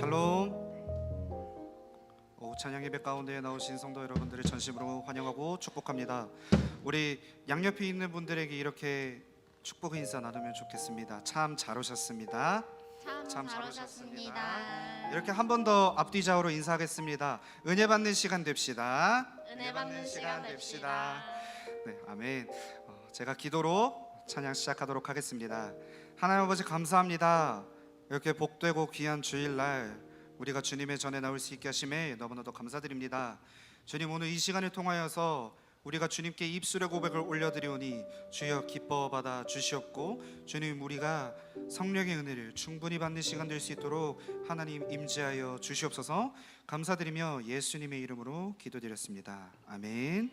샬롬. 찬양 예배 가운데 나오신 성도 여러분들을 전심으로 환영하고 축복합니다. 우리 양옆에 있는 분들에게 이렇게 축복 인사 나누면 좋겠습니다. 참 잘 오셨습니다. 참 잘 오셨습니다. 이렇게 한 번 더 앞뒤 좌우로 인사하겠습니다. 은혜 받는 시간 됩시다. 은혜 받는 시간 됩시다. 네, 아멘. 제가 기도로 찬양 시작하도록 하겠습니다. 하나님 아버지 감사합니다. 이렇게 복되고 귀한 주일날 우리가 주님의 전에 나올 수 있게 하심에 너무나도 감사드립니다. 주님, 오늘 이 시간을 통하여서 우리가 주님께 입술의 고백을 올려드리오니 주여 기뻐 받아 주시옵고, 주님 우리가 성령의 은혜를 충분히 받는 시간 될 수 있도록 하나님 임재하여 주시옵소서. 감사드리며 예수님의 이름으로 기도드렸습니다. 아멘.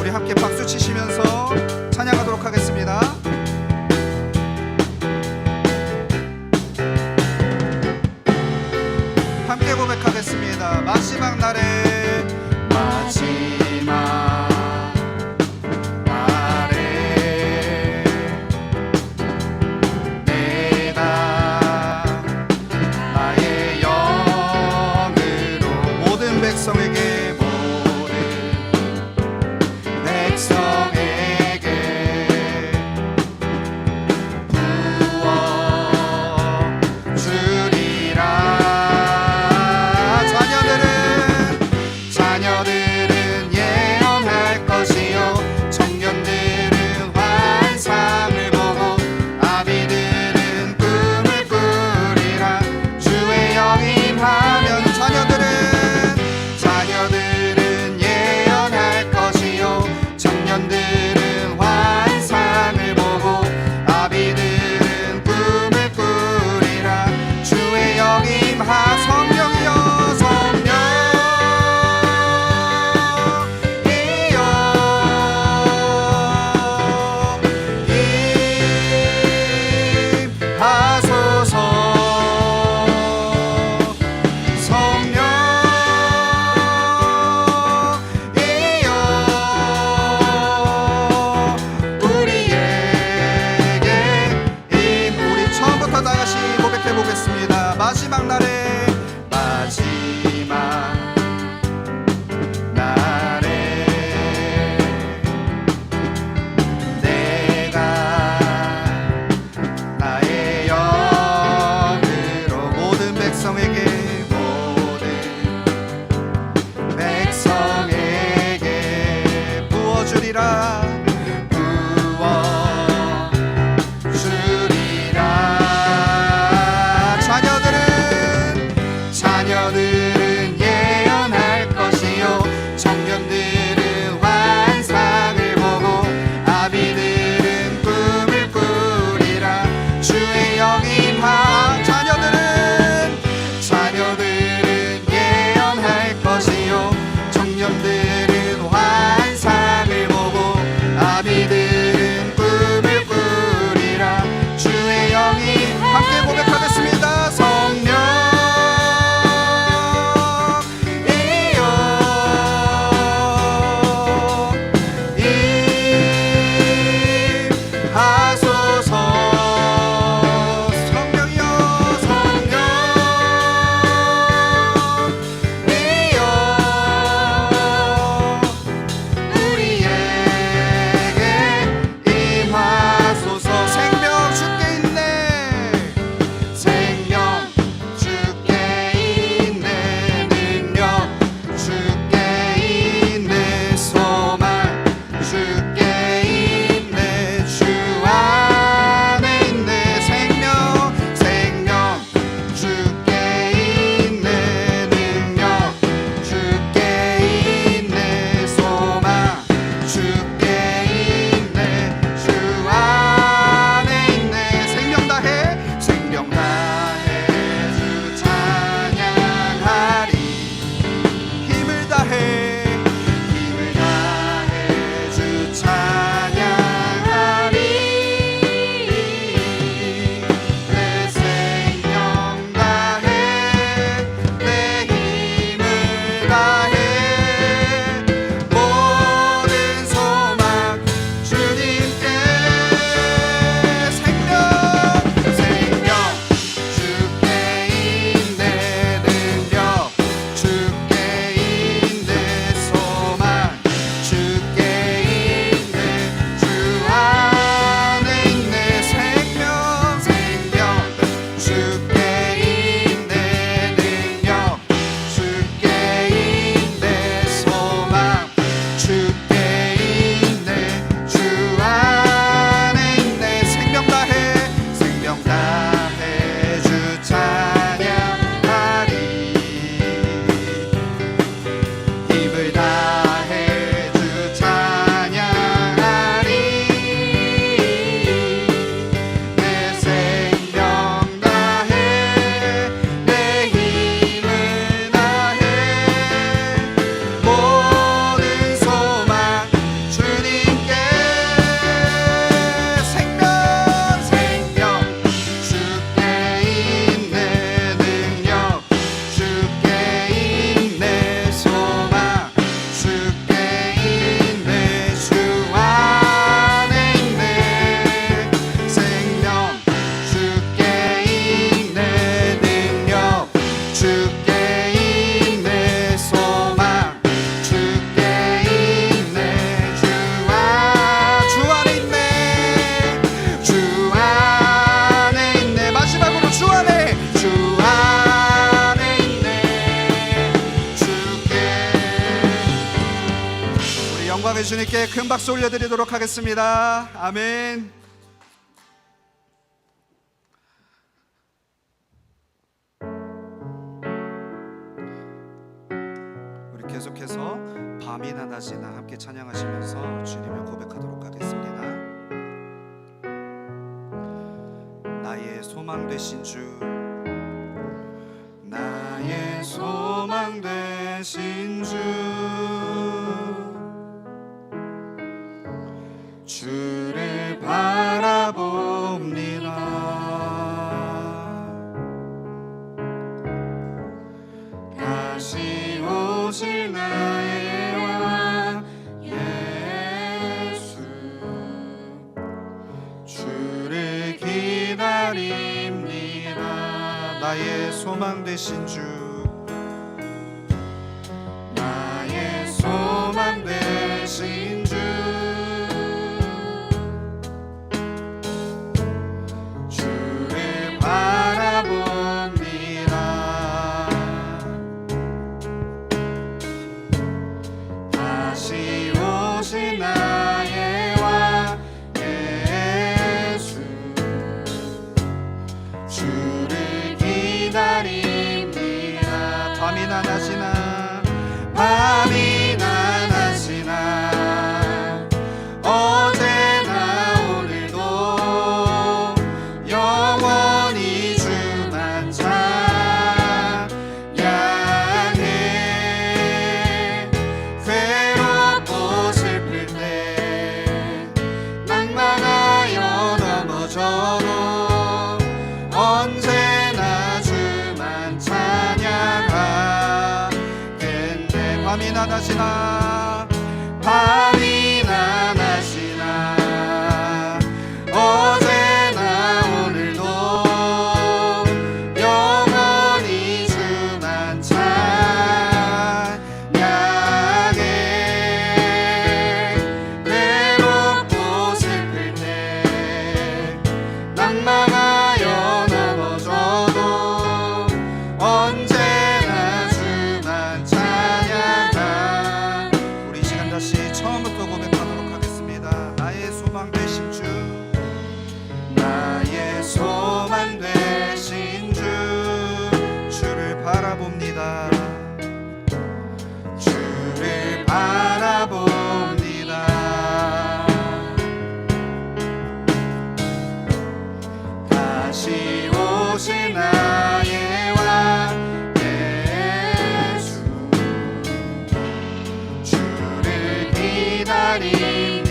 우리 함께 박수 치시면서 찬양하도록 하겠습니다. 함께 고백하겠습니다. 마지막 날에 내가 나의 영으로 모든 백성에게 자녀들은 예언 영광의 주님께 큰 박수 올려드리도록 하겠습니다. 아멘. 우리 계속해서 밤이나 낮이나 함께 찬양하시면서 주님을 고백하도록 하겠습니다. 나의 소망 되신 주, 나의 소망 되신 주, 주를 바라봅니다. 다시 오실 나의 왕 예수, 주를 기다립니다. 나의 소망 되신 주, 나의 소망 되신 주, 주를 바라봅니다. 다시 오신 나의 왕 예수, 주를 기다립니다. 밤이나 낮이나, 밤이나 낮이나, 어제나 오늘도 영원히 주만 찬양해. 괴롭고 슬플 때 낭만하여 넘어져도 언제나 주만 찬양하겠네. 밤이나 낮이나, 밤이나 낮이나, 어제나 오늘도 영원히 주만 찬양해. 외롭고 슬플 때 낭만하여 넘어져도 언제나 주만 찬양하. 우리 이 시간 다시 처음부터 고백하도록 하겠습니다. 나의 소망 되신 주, 나의 소망 되신 주, 주를 바라봅니다. 주를 바라봅니다. 다시 오신 나의 왕 예수, 주를 기다립니다.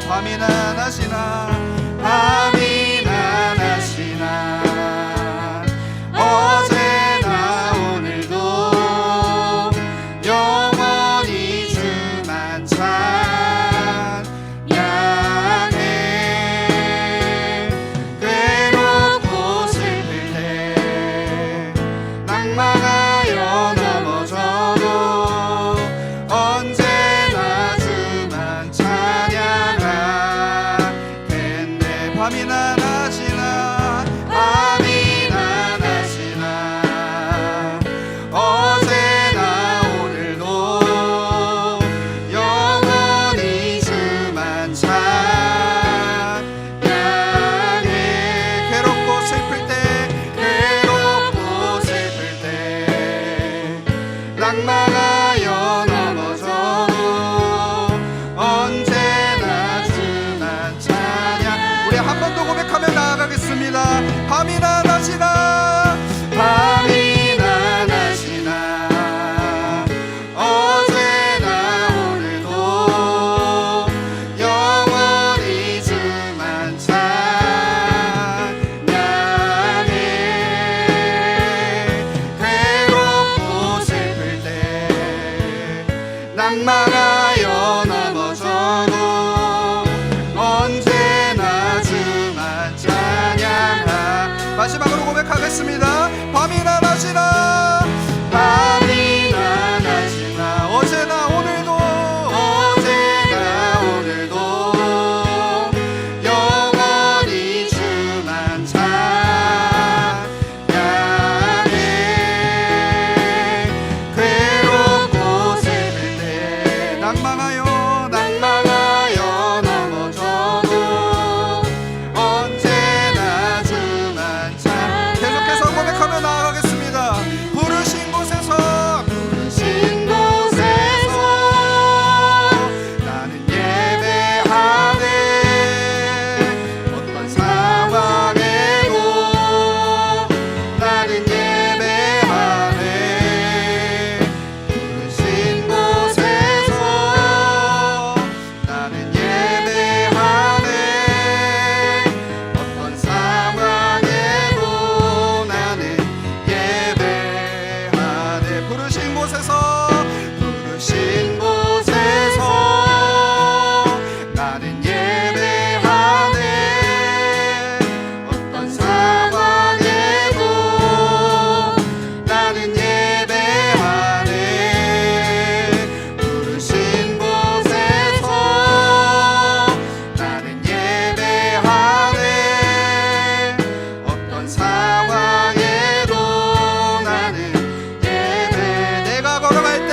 밤이나 낮이나, 밤이나 낮이나, 어제나 오늘도 영원히 주만 찬양해. 괴롭고 슬플 때 낭만하여 넘어져도 언제나 주만 찬양하겠네. 밤이나 낮이나, 밤이나 낮이나, 어제나 오늘도 영원히 주만 찬양해. 괴롭고 슬플 때, 괴롭고 슬플 때 낭만하여 넘어져도 언제나 주만 찬양. 우리 한 번 더 고백하며 나아가겠습니다. 밤이나 낮이나, 밤이나 낮이나, 어제나 오늘도 영원히 주만 찬양해. 괴롭고 슬플 때 낭만하여 넘어져도 언제나 주만 찬양하. 마지막으로 고백하겠습니다. 밤이나 낮이나, 밤이나 낮이나, 어제나 오늘도, 어제나 오늘도 영원히 주만 찬양해. 괴롭고 슬플 때 곳에서 부르신 곳에서 나는 예배하네. 어떤 상황에도 나는 예배하네. 부르신 곳에서 나는 예배하네. 어떤 상황에도 나는 예배. 내가 걸어갈 때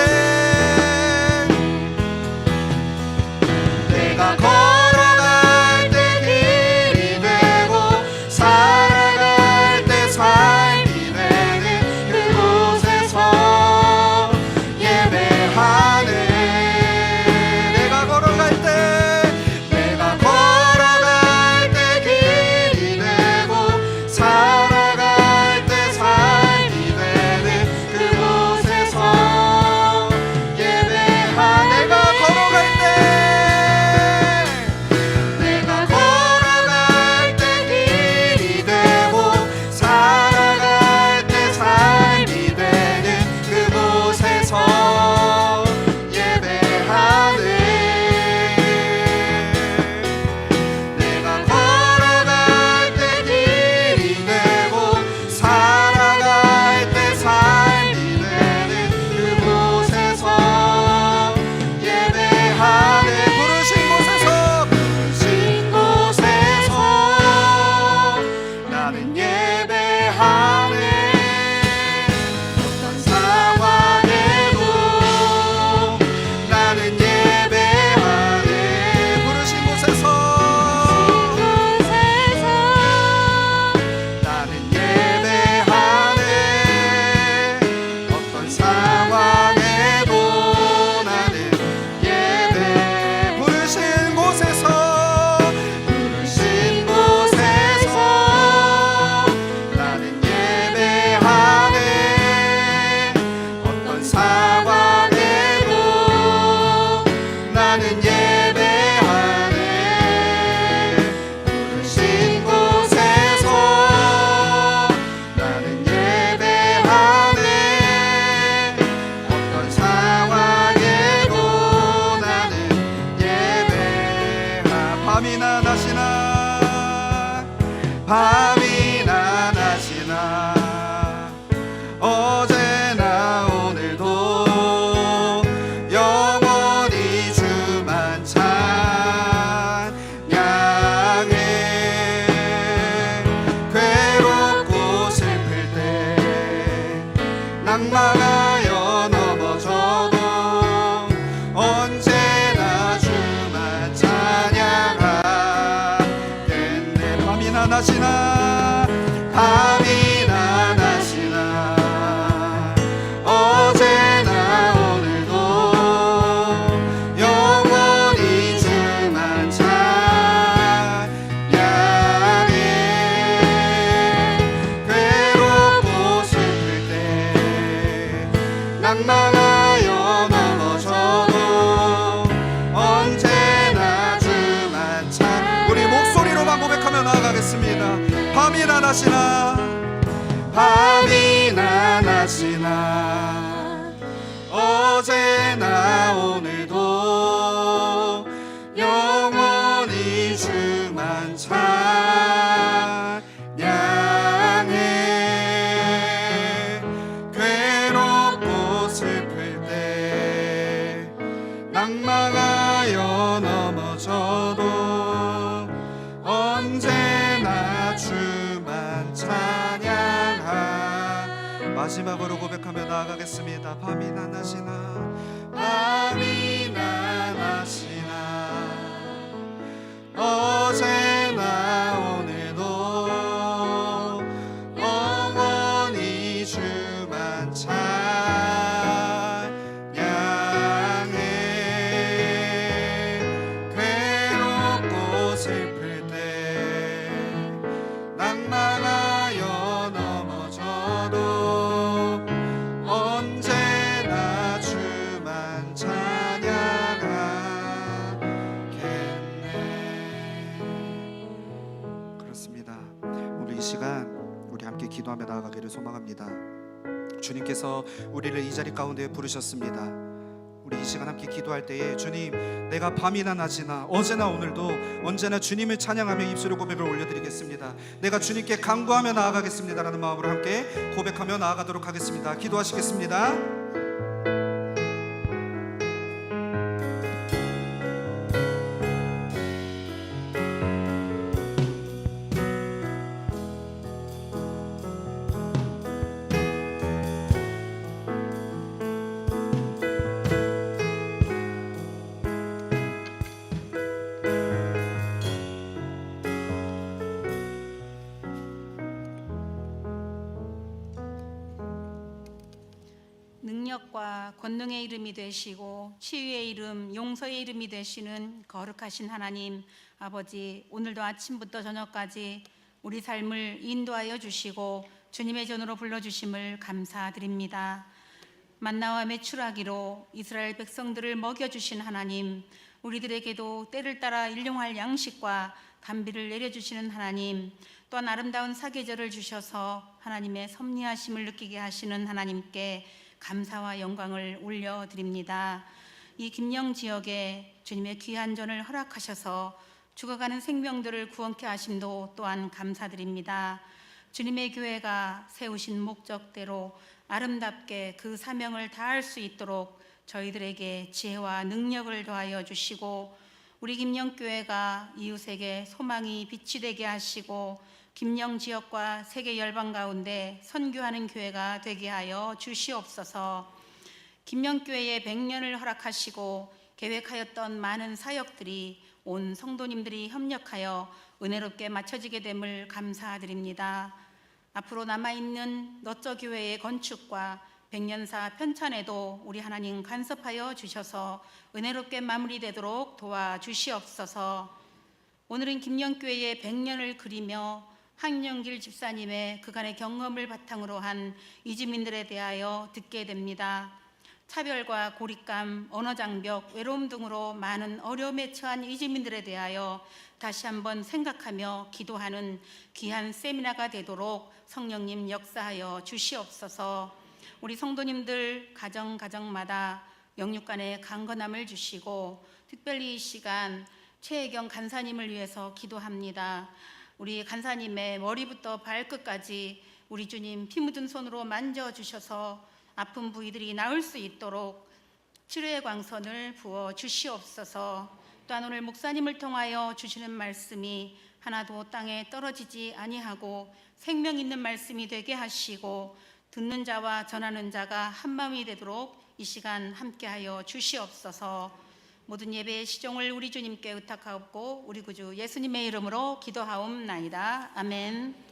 내가 걸어갈 때 길이 되고 살아갈 때 삶이 되는 그곳에서 예배하네. 내가 걸어갈 때 내가 걸어갈 때 길이 되고 살아갈 때 삶이 되는 그곳에서 예배하네. 내가 걸어갈 때 내가 걸어갈 때 길이 되고 살아갈 때 삶이 되는 그곳에서 예배하네. 내가 걸어갈 때 길이 되고 살아갈 때 삶이 되는 그곳에서 예배하네. 부르신 곳에서 나는 예배하네. 어떤 상황에도 나는 예배하네. 부르신 곳에서 나는 예배하네. 어떤 상황에도 나는 예배. 부르신 곳에서 나는 예배하네. 어떤 상황에도 나는 예배하네. 부르신 곳에서 나는 예배하네. 어떤 상황에도 나는 예배하. 밤이나 낮이나 밤이나 낮이나 어제나 오늘도 영원히 주만 찬양해. 괴롭고 슬플 때 낭망하여 넘어져도 언제나 주만 찬양하겠네. 밤이나 낮이나 밤이나 낮이나 어제나 오늘도 영원히 주만 찬양해. 괴롭고 슬플 때 낭망하여 넘어져도 언제나 주만 찬. 우리 목소리로만 고백하며 나아가겠습니다. 밤이나 낮이나 밤이나 낮이나 어제나 오늘도 영원히 주만 찬양해. 괴롭고 슬플 때 낭망하여 넘어져도 언제나 주만 찬양하. 마지막으로 고백하며 나아가겠습니다. 밤이나 낮이나 밤이나 낮이나 어제나 오늘도 영원히 주만 찬양해. 괴롭고 슬플 때 낭망하여 넘어져도 언제나 주만 찬양. 주님께서 우리를 이 자리 가운데 부르셨습니다. 우리 이 시간 함께 기도할 때에 주님, 내가 밤이나 낮이나 어제나 오늘도 언제나 주님을 찬양하며 입술의 고백을 올려드리겠습니다. 내가 주님께 간구하며 나아가겠습니다라는 마음으로 함께 고백하며 나아가도록 하겠습니다. 기도하시겠습니다. 능력과 권능의 이름이 되시고 치유의 이름, 용서의 이름이 되시는 거룩하신 하나님 아버지, 오늘도 아침부터 저녁까지 우리 삶을 인도하여 주시고 주님의 전으로 불러주심을 감사드립니다. 만나와 메추라기로 이스라엘 백성들을 먹여주신 하나님, 우리들에게도 때를 따라 일용할 양식과 단비를 내려주시는 하나님, 또한 아름다운 사계절을 주셔서 하나님의 섭리하심을 느끼게 하시는 하나님께 감사와 영광을 올려드립니다. 이 김영 지역에 주님의 귀한 전을 허락하셔서 죽어가는 생명들을 구원케 하심도 또한 감사드립니다. 주님의 교회가 세우신 목적대로 아름답게 그 사명을 다할 수 있도록 저희들에게 지혜와 능력을 더하여 주시고, 우리 김영교회가 이웃에게 소망이 빛이 되게 하시고 김영 지역과 세계 열방 가운데 선교하는 교회가 되게 하여 주시옵소서. 김영교회에 100년을 허락하시고 계획하였던 많은 사역들이 온 성도님들이 협력하여 은혜롭게 마쳐지게 됨을 감사드립니다. 앞으로 남아있는 너쩌교회의 건축과 백년사 편찬에도 우리 하나님 간섭하여 주셔서 은혜롭게 마무리되도록 도와주시옵소서. 오늘은 김영교회의 100년을 그리며 황영길 집사님의 그간의 경험을 바탕으로 한 이주민들에 대하여 듣게 됩니다. 차별과 고립감, 언어장벽, 외로움 등으로 많은 어려움에 처한 이주민들에 대하여 다시 한번 생각하며 기도하는 귀한 세미나가 되도록 성령님 역사하여 주시옵소서. 우리 성도님들 가정마다 영육간의 강건함을 주시고, 특별히 이 시간 최혜경 간사님을 위해서 기도합니다. 우리 간사님의 머리부터 발끝까지 우리 주님 피 묻은 손으로 만져주셔서 아픈 부위들이 나을 수 있도록 치료의 광선을 부어 주시옵소서. 또한 오늘 목사님을 통하여 주시는 말씀이 하나도 땅에 떨어지지 아니하고 생명 있는 말씀이 되게 하시고, 듣는 자와 전하는 자가 한 마음이 되도록 이 시간 함께하여 주시옵소서. 모든 예배의 시종을 우리 주님께 의탁하옵고 우리 구주 예수님의 이름으로 기도하옵나이다. 아멘.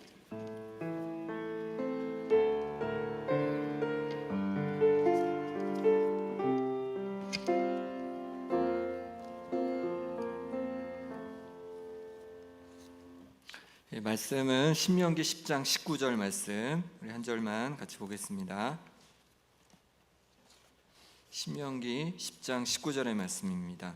말씀은 신명기 10장 19절 말씀, 우리 한 절만 같이 보겠습니다. 신명기 10장 19절의 말씀입니다.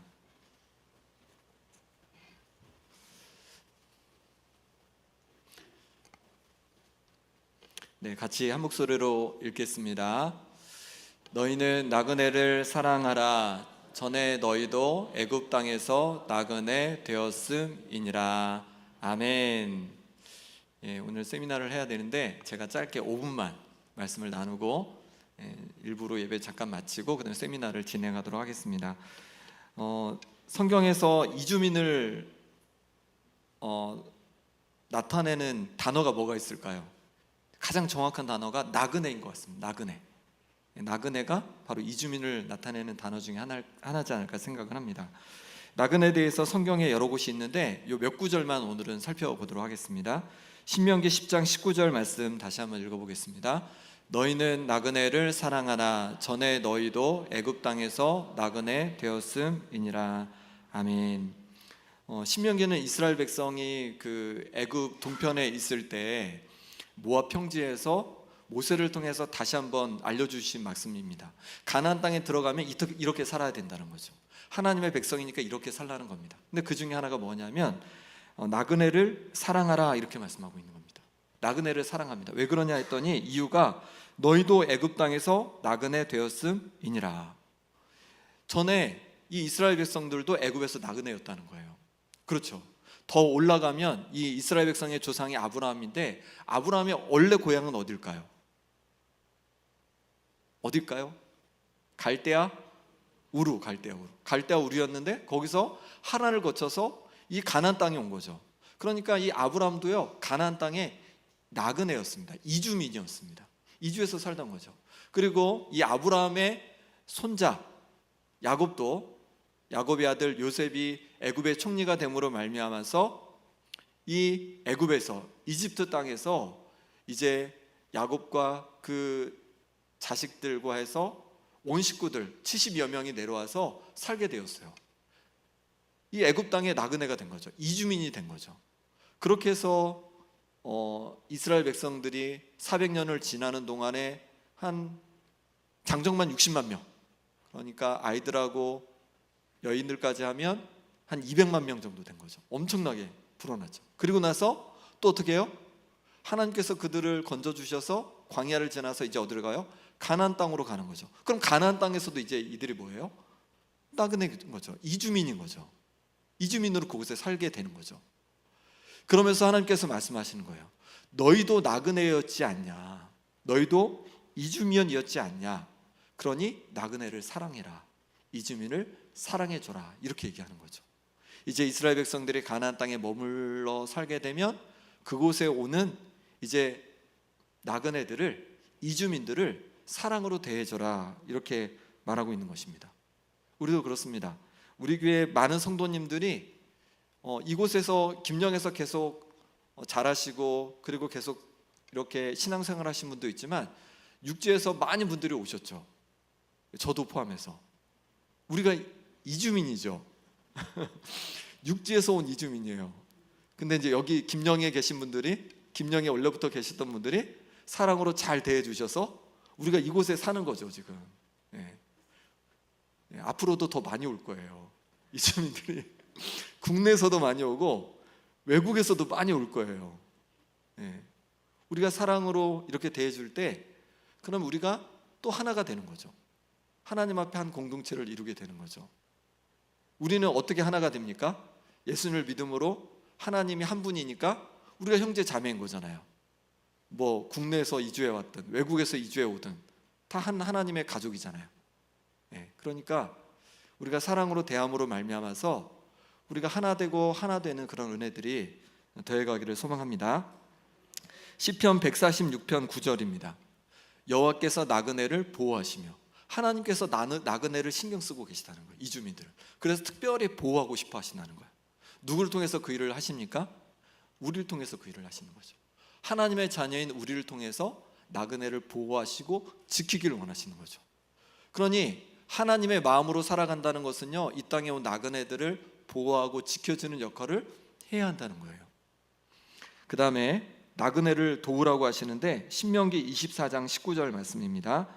네, 같이 한 목소리로 읽겠습니다. 너희는 나그네를 사랑하라. 전에 너희도 애굽 땅에서 나그네 되었음이니라. 아멘. 예, 오늘 세미나를 해야 되는데 제가 짧게 5분만 말씀을 나누고 일부러 예배 잠깐 마치고 그다음에 세미나를 진행하도록 하겠습니다. 성경에서 이주민을 나타내는 단어가 뭐가 있을까요? 가장 정확한 단어가 나그네인 것 같습니다. 나그네가 바로 이주민을 나타내는 단어 중에 하나지 않을까 생각을 합니다. 나그네에 대해서 성경에 여러 곳이 있는데 요 몇 구절만 오늘은 살펴보도록 하겠습니다. 신명기 10장 19절 말씀 다시 한번 읽어보겠습니다. 너희는 나그네를 사랑하라. 전에 너희도 애굽 땅에서 나그네 되었음이니라. 아멘. 신명기는 이스라엘 백성이 그 애굽 동편에 있을 때 모압 평지에서 모세를 통해서 다시 한번 알려주신 말씀입니다. 가나안 땅에 들어가면 이렇게 살아야 된다는 거죠. 하나님의 백성이니까 이렇게 살라는 겁니다. 근데 그 중에 하나가 뭐냐면 나그네를 사랑하라 이렇게 말씀하고 있는 겁니다. 나그네를 사랑합니다. 왜 그러냐 했더니 이유가 너희도 애굽 땅에서 나그네 되었음이니라. 전에 이 이스라엘 백성들도 애굽에서 나그네였다는 거예요. 그렇죠. 더 올라가면 이 이스라엘 백성의 조상이 아브라함인데 아브라함의 원래 고향은 어딜까요? 어딜까요? 갈대아 우루, 갈대아 우루였는데 거기서 하란을 거쳐서 이 가나안 땅에 온 거죠. 그러니까 이 아브라함도요 가나안 땅에 나그네였습니다. 이주민이었습니다. 이주해서 살던 거죠. 그리고 이 아브라함의 손자 야곱도, 야곱의 아들 요셉이 애굽의 총리가 됨으로 말미암아서 이 애굽에서, 이집트 땅에서 이제 야곱과 그 자식들과 해서 온 식구들 70여 명이 내려와서 살게 되었어요. 이 애굽 땅에 나그네가 된 거죠. 이주민이 된 거죠. 그렇게 해서 이스라엘 백성들이 400년을 지나는 동안에 한 장정만 60만 명, 그러니까 아이들하고 여인들까지 하면 한 200만 명 정도 된 거죠. 엄청나게 불어났죠. 그리고 나서 또 어떻게 해요? 하나님께서 그들을 건져주셔서 광야를 지나서 이제 어디로 가요? 가나안 땅으로 가는 거죠. 그럼 가나안 땅에서도 이제 이들이 뭐예요? 나그네인 거죠. 이주민인 거죠. 이주민으로 그곳에 살게 되는 거죠. 그러면서 하나님께서 말씀하시는 거예요. 너희도 나그네였지 않냐? 너희도 이주민이었지 않냐? 그러니 나그네를 사랑해라. 이주민을 사랑해줘라. 이렇게 얘기하는 거죠. 이제 이스라엘 백성들이 가나안 땅에 머물러 살게 되면 그곳에 오는 이제 나그네들을, 이주민들을 사랑으로 대해줘라. 이렇게 말하고 있는 것입니다. 우리도 그렇습니다. 우리 교회 많은 성도님들이 이곳에서 김영에서 계속 자라시고 그리고 계속 이렇게 신앙생활 하신 분도 있지만 육지에서 많은 분들이 오셨죠. 저도 포함해서. 우리가 이주민이죠. 육지에서 온 이주민이에요. 근데 이제 여기 김영에 계신 분들이, 김영에 원래부터 계셨던 분들이 사랑으로 잘 대해주셔서 우리가 이곳에 사는 거죠 지금. 네. 네, 앞으로도 더 많이 올 거예요. 이주민들이 국내에서도 많이 오고 외국에서도 많이 올 거예요. 네. 우리가 사랑으로 이렇게 대해줄 때 그럼 우리가 또 하나가 되는 거죠. 하나님 앞에 한 공동체를 이루게 되는 거죠. 우리는 어떻게 하나가 됩니까? 예수님을 믿음으로 하나님이 한 분이니까 우리가 형제 자매인 거잖아요. 뭐 국내에서 이주해 왔든 외국에서 이주해 오든 다 한 하나님의 가족이잖아요. 네, 그러니까 우리가 사랑으로 대함으로 말미암아서 우리가 하나 되고 하나 되는 그런 은혜들이 더해가기를 소망합니다. 시편 146편 9절입니다. 여호와께서 나그네를 보호하시며, 하나님께서 나그네를 신경 쓰고 계시다는 거예요. 이주민들을. 그래서 특별히 보호하고 싶어 하신다는 거예요. 누구를 통해서 그 일을 하십니까? 우리를 통해서 그 일을 하시는 거죠. 하나님의 자녀인 우리를 통해서 나그네를 보호하시고 지키기를 원하시는 거죠. 그러니 하나님의 마음으로 살아간다는 것은요, 이 땅에 온 나그네들을 보호하고 지켜주는 역할을 해야 한다는 거예요. 그 다음에 나그네를 도우라고 하시는데 신명기 24장 19절 말씀입니다.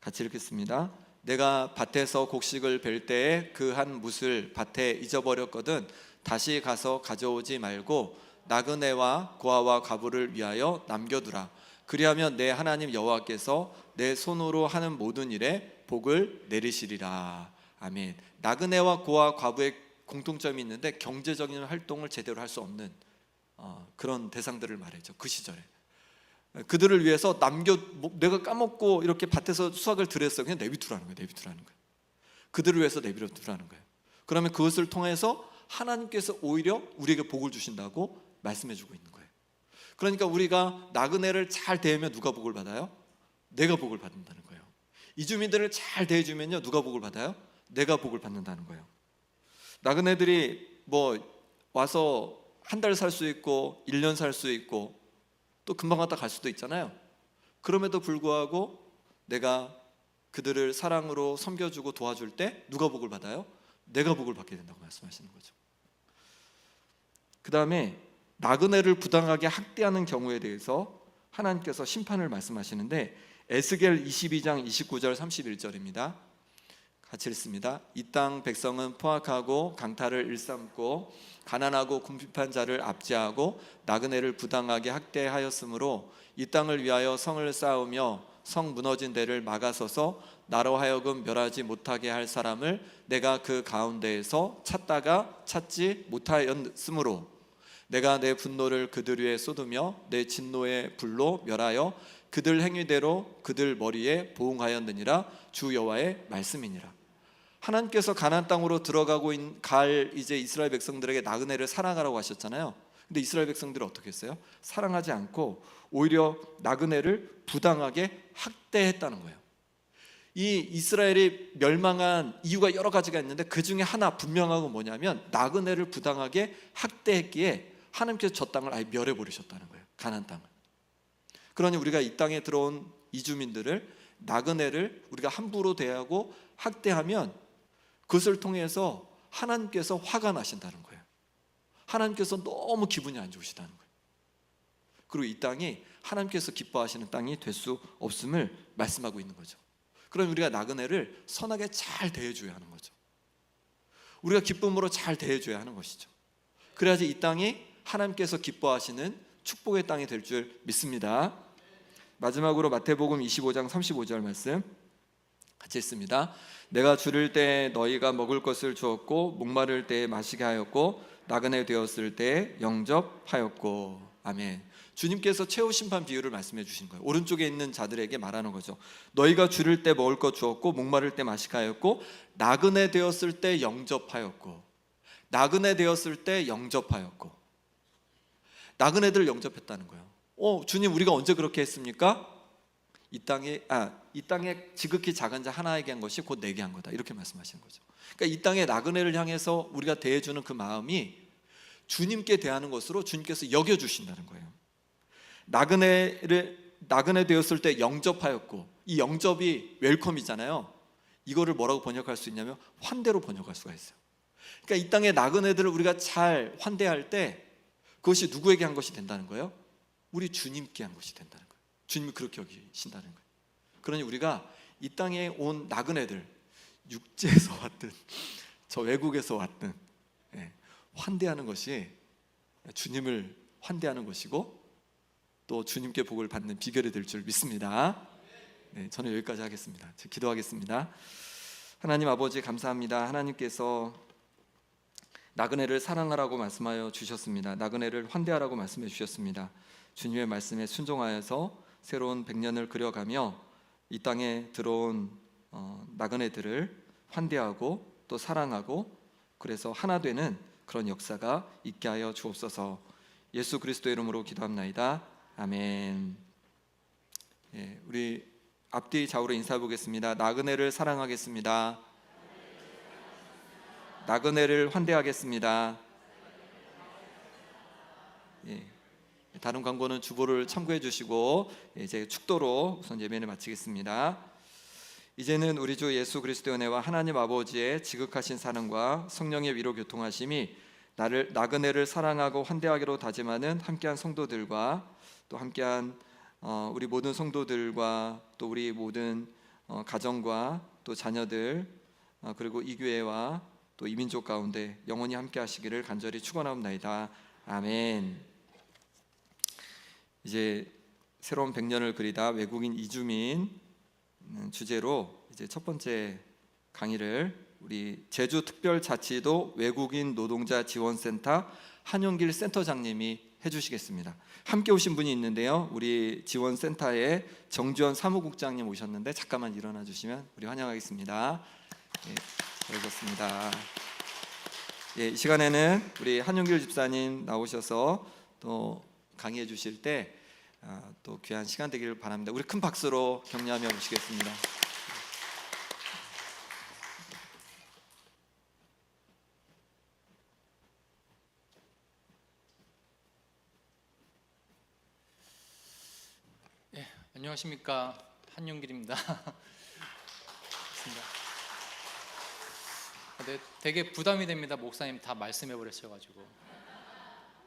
같이 읽겠습니다. 내가 밭에서 곡식을 벨 때에 그 한 뭇을 밭에 잊어버렸거든 다시 가서 가져오지 말고 나그네와 고아와 과부를 위하여 남겨두라. 그리하면 내 하나님 여호와께서 내 손으로 하는 모든 일에 복을 내리시리라. 아멘. 나그네와 고아 과부의 공통점이 있는데 경제적인 활동을 제대로 할 수 없는 그런 대상들을 말했죠. 그 시절에 그들을 위해서 내가 까먹고 이렇게 밭에서 수확을 들였어요. 그냥 내비두라는 거예요. 그들을 위해서 내비두라는 거예요. 그러면 그것을 통해서 하나님께서 오히려 우리에게 복을 주신다고 말씀해주고 있는 거예요. 그러니까 우리가 나그네를 잘 대하면 누가 복을 받아요? 내가 복을 받는다는 거예요. 이주민들을 잘 대해주면요, 누가 복을 받아요? 내가 복을 받는다는 거예요. 나그네들이 뭐 와서 한 달 살 수 있고 1년 살 수 있고 또 금방 갔다 갈 수도 있잖아요. 그럼에도 불구하고 내가 그들을 사랑으로 섬겨주고 도와줄 때 누가 복을 받아요? 내가 복을 받게 된다고 말씀하시는 거죠. 그 다음에 나그네를 부당하게 학대하는 경우에 대해서 하나님께서 심판을 말씀하시는데 에스겔 22장 29절 31절입니다. 같이 읽습니다. 이 땅 백성은 포악하고 강탈을 일삼고 가난하고 궁핍한 자를 압제하고 나그네를 부당하게 학대하였으므로 이 땅을 위하여 성을 쌓으며 성 무너진 데를 막아서서 나로 하여금 멸하지 못하게 할 사람을 내가 그 가운데에서 찾다가 찾지 못하였으므로 내가 내 분노를 그들 위에 쏟으며 내 진노의 불로 멸하여 그들 행위대로 그들 머리에 보응하였느니라. 주 여호와의 말씀이니라. 하나님께서 가나안 땅으로 들어가고 갈 이제 이스라엘 백성들에게 나그네를 사랑하라고 하셨잖아요. 근데 이스라엘 백성들은 어떻게 했어요? 사랑하지 않고 오히려 나그네를 부당하게 학대했다는 거예요. 이 이스라엘이 멸망한 이유가 여러 가지가 있는데 그 중에 하나 분명한 건 뭐냐면 나그네를 부당하게 학대했기에 하나님께서 저 땅을 아예 멸해버리셨다는 거예요. 가나안 땅을. 그러니 우리가 이 땅에 들어온 이주민들을 나그네를 우리가 함부로 대하고 학대하면 그것을 통해서 하나님께서 화가 나신다는 거예요. 하나님께서 너무 기분이 안 좋으시다는 거예요. 그리고 이 땅이 하나님께서 기뻐하시는 땅이 될 수 없음을 말씀하고 있는 거죠. 그럼 우리가 나그네를 선하게 잘 대해줘야 하는 거죠. 우리가 기쁨으로 잘 대해줘야 하는 것이죠. 그래야지 이 땅이 하나님께서 기뻐하시는 축복의 땅이 될 줄 믿습니다. 마지막으로 마태복음 25장 35절 말씀 같이 읽습니다. 내가 주를 때 너희가 먹을 것을 주었고 목마를 때 마시게 하였고 나그네 되었을 때 영접하였고. 아멘. 주님께서 최후 심판 비유를 말씀해 주신 거예요. 오른쪽에 있는 자들에게 말하는 거죠. 너희가 주를 때 먹을 것 주었고 목마를 때 마시게 하였고 나그네 되었을 때 영접하였고. 나그네 되었을 때 영접하였고. 나그네들을 영접했다는 거예요. 주님 우리가 언제 그렇게 했습니까? 이 땅에 지극히 작은 자 하나에게 한 것이 곧 내게 한 거다. 이렇게 말씀하시는 거죠. 그러니까 이 땅의 나그네를 향해서 우리가 대해주는 그 마음이 주님께 대하는 것으로 주님께서 여겨주신다는 거예요. 나그네 되었을 때 영접하였고, 이 영접이 웰컴이잖아요. 이거를 뭐라고 번역할 수 있냐면 환대로 번역할 수가 있어요. 그러니까 이 땅의 나그네들을 우리가 잘 환대할 때 그것이 누구에게 한 것이 된다는 거예요? 우리 주님께 한 것이 된다는 거예요. 주님이 그렇게 여기신다는 거예요. 그러니 우리가 이 땅에 온 나그네들, 육지에서 왔든 저 외국에서 왔든 환대하는 것이 주님을 환대하는 것이고 또 주님께 복을 받는 비결이 될 줄 믿습니다. 저는 여기까지 하겠습니다. 기도하겠습니다. 하나님 아버지 감사합니다. 하나님께서 나그네를 사랑하라고 말씀하여 주셨습니다. 나그네를 환대하라고 말씀해 주셨습니다. 주님의 말씀에 순종하여서 새로운 100년을 그려가며 이 땅에 들어온 나그네들을 환대하고 또 사랑하고 그래서 하나 되는 그런 역사가 있게 하여 주옵소서. 예수 그리스도의 이름으로 기도합나이다. 아멘. 우리 앞뒤 좌우로 인사해 보겠습니다. 나그네를 사랑하겠습니다. 나그네를 환대하겠습니다. 다른 광고는 주보를 참고해 주시고 이제 축도로 우선 예배를 마치겠습니다. 이제는 우리 주 예수 그리스도의 은혜와 하나님 아버지의 지극하신 사랑과 성령의 위로 교통하심이 나그네를 사랑하고 환대하기로 다짐하는 함께한 성도들과 또 함께한 우리 모든 성도들과 또 우리 모든 가정과 또 자녀들 그리고 이 교회와 또 이 민족 가운데 영원히 함께 하시기를 간절히 축원하옵나이다. 아멘. 이제 새로운 100년을 그리다 외국인 이주민 주제로 이제 첫 번째 강의를 우리 제주특별자치도 외국인 노동자 지원센터 한용길 센터장님이 해주시겠습니다. 함께 오신 분이 있는데요. 우리 지원센터에 정주현 사무국장님 오셨는데 잠깐만 일어나 주시면 우리 환영하겠습니다. 잘오셨습니다. 이 시간에는 우리 한용길 집사님 나오셔서 또 강의해 주실 때 또 귀한 시간 되기를 바랍니다. 우리 큰 박수로 격려하며 모시겠습니다. 안녕하십니까, 한용길입니다. 네, 되게 부담이 됩니다. 목사님 다 말씀해 버리셔가지고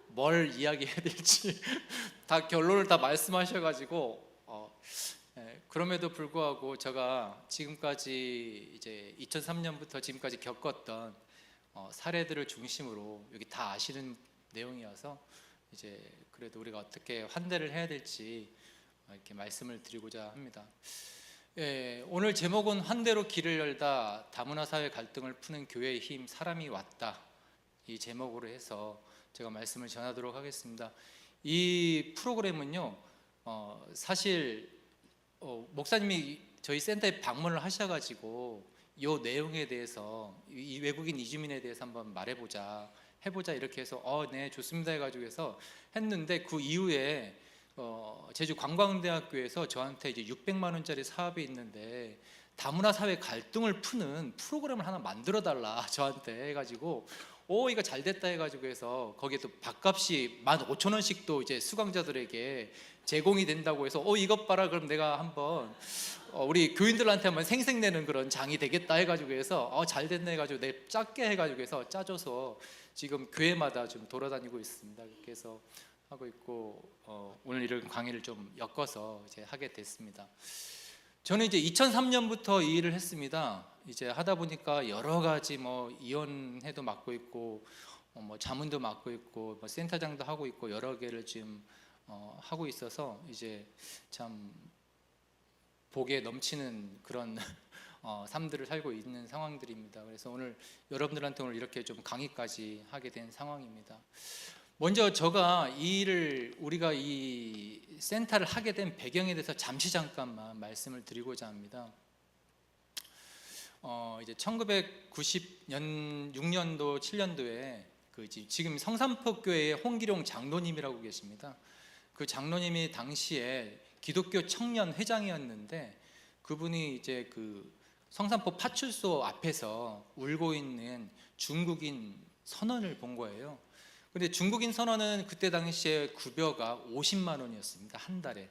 뭘 이야기해야 될지 다 결론을 다 말씀하셔가지고 그럼에도 불구하고 제가 지금까지 이제 2003년부터 지금까지 겪었던 사례들을 중심으로 여기 다 아시는 내용이어서 이제 그래도 우리가 어떻게 환대를 해야 될지 이렇게 말씀을 드리고자 합니다. 예, 오늘 제목은 환대로 길을 열다 다문화 사회 갈등을 푸는 교회의 힘 사람이 왔다, 이 제목으로 해서 제가 말씀을 전하도록 하겠습니다. 이 프로그램은요, 사실 목사님이 저희 센터에 방문을 하셔가지고 이 내용에 대해서, 이 외국인 이주민에 대해서 한번 말해보자, 해보자 이렇게 해서 네 좋습니다 해가지고 해서 했는데, 그 이후에 제주 관광대학교에서 저한테 이제 600만 원짜리 사업이 있는데 다문화 사회 갈등을 푸는 프로그램을 하나 만들어 달라 저한테 해가지고 이거 잘 됐다 해가지고 해서 거기에 또 밥값이 15,000원씩 또 이제 수강자들에게 제공이 된다고 해서 이것 봐라, 그럼 내가 한번 우리 교인들한테 한번 생색내는 그런 장이 되겠다 해가지고 해서 잘 됐네 해가지고 내 작게 해가지고 해서 짜줘서 지금 교회마다 좀 돌아다니고 있습니다. 그렇게 해서 하고 있고 오늘 이런 강의를 좀 엮어서 이제 하게 됐습니다. 저는 이제 2003년부터 이 일을 했습니다. 이제 하다 보니까 여러 가지 이혼회도 맡고 있고 자문도 맡고 있고 센터장도 하고 있고 여러 개를 지금 하고 있어서 이제 참 복에 넘치는 그런 삶들을 살고 있는 상황들입니다. 그래서 오늘 여러분들한테 오늘 이렇게 좀 강의까지 하게 된 상황입니다. 먼저 제가 우리가 이 센터를 하게 된 배경에 대해서 잠시 잠깐만 말씀을 드리고자 합니다. 이제 1996년도 7년도에 지금 성산포교회의 홍기룡 장로님이라고 계십니다. 그 장로님이 당시에 기독교 청년 회장이었는데, 그분이 이제 그 성산포 파출소 앞에서 울고 있는 중국인 선원을 본 거예요. 근데 중국인 선원은 그때 당시에 급여가 50만 원이었습니다. 한 달에.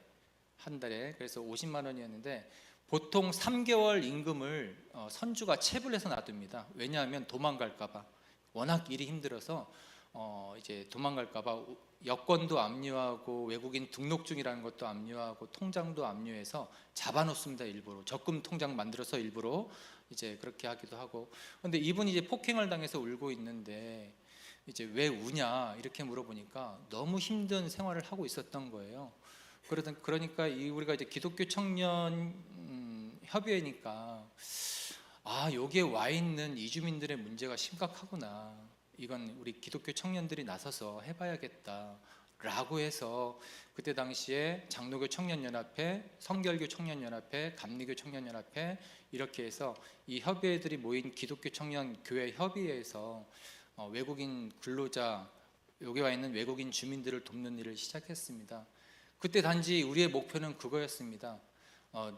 그래서 50만 원이었는데 보통 3개월 임금을 선주가 체불해서 놔둡니다. 왜냐하면 도망갈까 봐. 워낙 일이 힘들어서 이제 도망갈까 봐 여권도 압류하고 외국인 등록증이라는 것도 압류하고 통장도 압류해서 잡아놓습니다. 일부러 적금 통장 만들어서 일부러 이제 그렇게 하기도 하고. 근데 이분이 이제 폭행을 당해서 울고 있는데 이제 왜 우냐 이렇게 물어보니까 너무 힘든 생활을 하고 있었던 거예요. 그러니까 우리가 이제 기독교 청년 협의회니까 여기에 와 있는 이주민들의 문제가 심각하구나, 이건 우리 기독교 청년들이 나서서 해봐야겠다라고 해서 그때 당시에 장로교 청년연합회, 성결교 청년연합회, 감리교 청년연합회 이렇게 해서 이 협의회들이 모인 기독교 청년 교회 협의회에서 외국인 근로자, 여기 와 있는 외국인 주민들을 돕는 일을 시작했습니다. 그때 단지 우리의 목표는 그거였습니다.